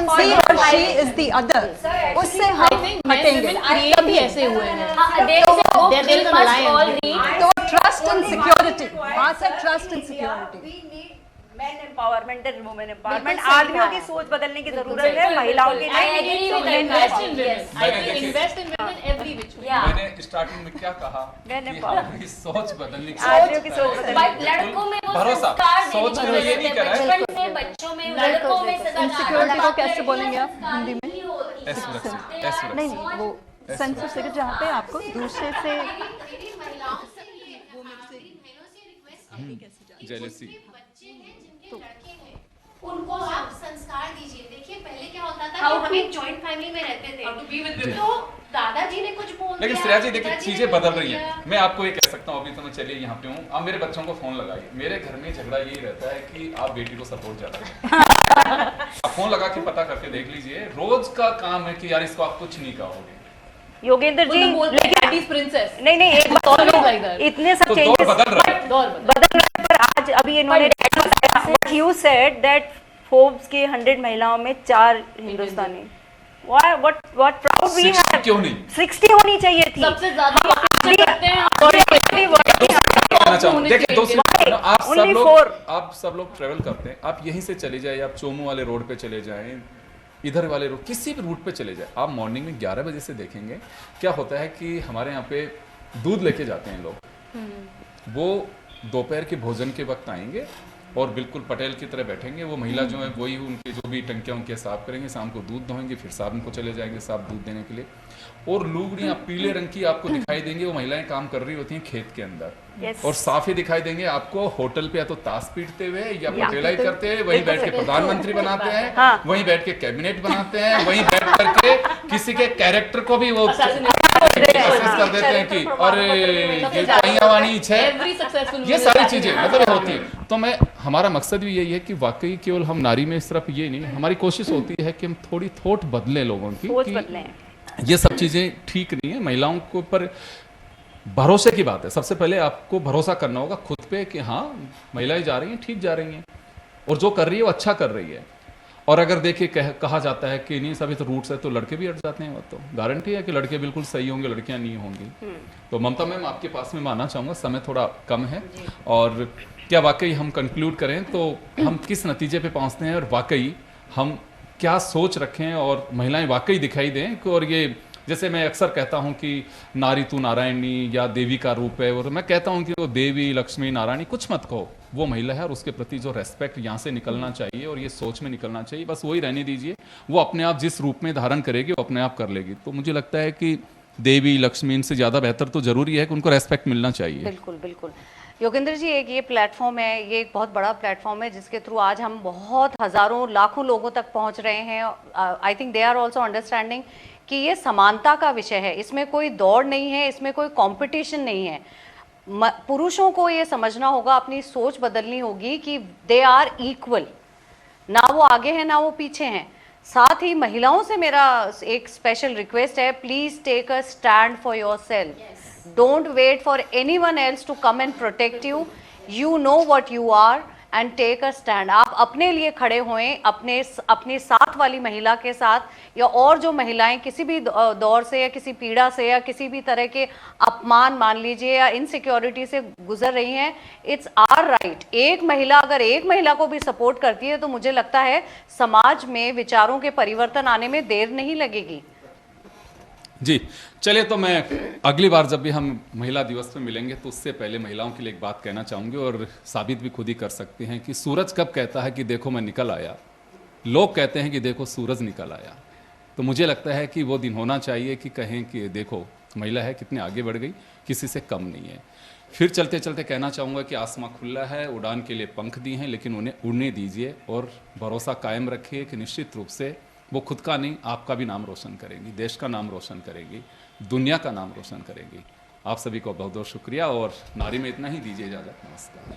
द अदर, उससे हम हटेंगे। तभी ऐसे हुए हैं। तो ट्रस्ट एंड सिक्योरिटी, बात है trust and security. Man empowerment and women empowerment, आदमियों की सोच बदलने की जरूरत है, महिलाओं की मैंने स्टार्टिंग में क्या कहा कि हमारी सोच बदलने की आदमियों की सोच बदलने की। लड़कों में वो भरोसा, संस्कार सोच में ये नहीं कह रहा है। बचपन से बच्चों में, लड़कों में इनसिक्योरिटी को कैसे बोलेंगे आप हिंदी में? असुरक्षा। नहीं, वो सेंस ऑफ सिक्योरिटी जहाँ पे आपको दूसरे से जेलसी। उनको आप संस्कार दीजिए। देखिए पहले क्या होता था कि हम एक जॉइंट फैमिली में रहते थे, तो दादाजी ने कुछ बोल दिया, लेकिन श्रेया जी देखिए पिताजी ने चीजें कुछ बदल बोल रही दिया। हैं। मैं आपको ये कह सकता हूँ, अभी तो मैं चलिए यहाँ पे हूँ, आप मेरे बच्चों को फोन लगाइए। मेरे घर में झगड़ा यही रहता है कि आप बेटी को सपोर्ट ज्यादा करें। आप फोन लगा के पता करके देख लीजिए, रोज का काम है कि यार इसको आप कुछ नहीं कहोगे। योगेंद्र जी लेकिन प्रिंसेस नहीं एक बात और इतने सब तो दौर चेंजेस बदल रहा है। बदल रहे हैं, पर आज अभी इन्होंने यू सेड दैट फोर्ब्स की 100 महिलाओं में 4 हिंदुस्तानी। What proud we 60 have। क्यों नहीं? 60 होनी चाहिए थी। सबसे ज्यादा करते हैं कहना चाहूँ, देखिए दोस्तों, आप सब Only लोग 4। आप सब लोग ट्रेवल करते हैं, आप यहीं से चले जाए, आप चोमू वाले रोड पे चले जाएं, इधर वाले रोड, किसी भी रूट पे चले जाए, आप मॉर्निंग में 11 बजे से देखेंगे क्या होता है कि हमारे यहाँ पे दूध लेके जाते हैं लोग, वो दोपहर के भोजन के वक्त आएंगे और बिल्कुल पटेल की तरह बैठेंगे। वो महिला जो है वही उनके जो भी टंकियाँ उनके साफ करेंगे, शाम को दूध दोहेंगे, फिर शाम को चले जाएंगे साफ दूध देने के लिए। और लुगड़ियाँ पीले रंग की आपको दिखाई देंगी, वो महिलाएं काम कर रही होती हैं खेत के अंदर। Yes। और साफ ही दिखाई देंगे आपको होटल पे या तो ताश पीटते हुए या पटेलाई करते हुए, वहीं बैठ के प्रधानमंत्री बनाते हैं, हाँ। वहीं बैठ के कैबिनेट बनाते हैं, वहीं बैठ करके किसी के कैरेक्टर को भी वो कोशिश कर देते हैं कि अरे ये कहियावानी है, ये सारी चीजें मतलब होती है। तो मैं हमारा मकसद भी यही है कि वाकई केवल हम नारी में सिर्फ ये नहीं, हमारी कोशिश होती है कि हम थोड़ी थोट बदलें लोगों की, सोच कि बदलें। ये सब चीजें ठीक नहीं है। महिलाओं के ऊपर भरोसे की बात है, सबसे पहले आपको भरोसा करना होगा खुद पे कि हाँ महिलाएं जा रही हैं, ठीक जा रही हैं, और जो कर रही है वो अच्छा कर रही है। और अगर देखिए कहा जाता है कि नहीं सभी तो रूट्स है, तो लड़के भी हट जाते हैं, वो तो गारंटी है कि लड़के बिल्कुल सही होंगे, लड़कियां नहीं होंगी। तो ममता मैम आपके पास में मैं आना चाहूँगा, समय थोड़ा कम है, और क्या वाकई हम कंक्लूड करें तो हम किस नतीजे पे पहुँचते हैं, और वाकई हम क्या सोच रखें, और महिलाएं वाकई दिखाई दें। और ये जैसे मैं अक्सर कहता हूं कि नारी तू नारायणी या देवी का रूप है, और मैं कहता हूं कि वो देवी लक्ष्मी नारायणी कुछ मत कहो, वो महिला है, और उसके प्रति जो रेस्पेक्ट यहाँ से निकलना चाहिए और ये सोच में निकलना चाहिए, बस वही रहने दीजिए। वो अपने आप जिस रूप में धारण करेगी वो अपने आप कर लेगी। तो मुझे लगता है कि देवी लक्ष्मी इनसे ज़्यादा बेहतर तो जरूरी है कि उनको रेस्पेक्ट मिलना चाहिए। बिल्कुल बिल्कुल। योगेंद्र जी, एक ये प्लेटफॉर्म है, ये एक बहुत बड़ा प्लेटफॉर्म है जिसके थ्रू आज हम बहुत हज़ारों लाखों लोगों तक पहुंच रहे हैं। I think they are also understanding कि ये समानता का विषय है, इसमें कोई दौड़ नहीं है, इसमें कोई कंपटीशन नहीं है। पुरुषों को ये समझना होगा, अपनी सोच बदलनी होगी कि दे आर इक्वल, ना वो आगे हैं ना वो पीछे हैं। साथ ही महिलाओं से मेरा एक स्पेशल रिक्वेस्ट है, please take a stand for yourself. Don't wait for anyone else to come and protect you. You know what you are and take a stand. आप अपने लिए खड़े होएं, अपने साथ वाली महिला के साथ, या और जो महिलाएं किसी भी दौर से या किसी पीड़ा से या किसी भी तरह के अपमान मान लीजिए या इनसिक्योरिटी से गुजर रही हैं, इट्स आवर राइट। एक महिला अगर एक महिला को भी सपोर्ट करती है तो मुझे लगता है समाज में विचारों के परिवर्तन आने में देर नहीं लगेगी। जी चलिए, तो मैं अगली बार जब भी हम महिला दिवस पे मिलेंगे तो उससे पहले महिलाओं के लिए एक बात कहना चाहूँगी, और साबित भी खुद ही कर सकते हैं कि सूरज कब कहता है कि देखो मैं निकल आया, लोग कहते हैं कि देखो सूरज निकल आया। तो मुझे लगता है कि वो दिन होना चाहिए कि कहें कि देखो महिला है कितने आगे बढ़ गई, किसी से कम नहीं है। फिर चलते चलते कहना चाहूँगा कि आसमां खुला है, उड़ान के लिए पंख दिए हैं, लेकिन उन्हें उड़ने दीजिए और भरोसा कायम रखिए कि निश्चित रूप से वो खुद का नहीं आपका भी नाम रोशन करेंगी, देश का नाम रोशन करेंगी, दुनिया का नाम रोशन करेंगी। आप सभी को बहुत बहुत शुक्रिया, और नारी में इतना ही, दीजिए इजाज़त, नमस्कार।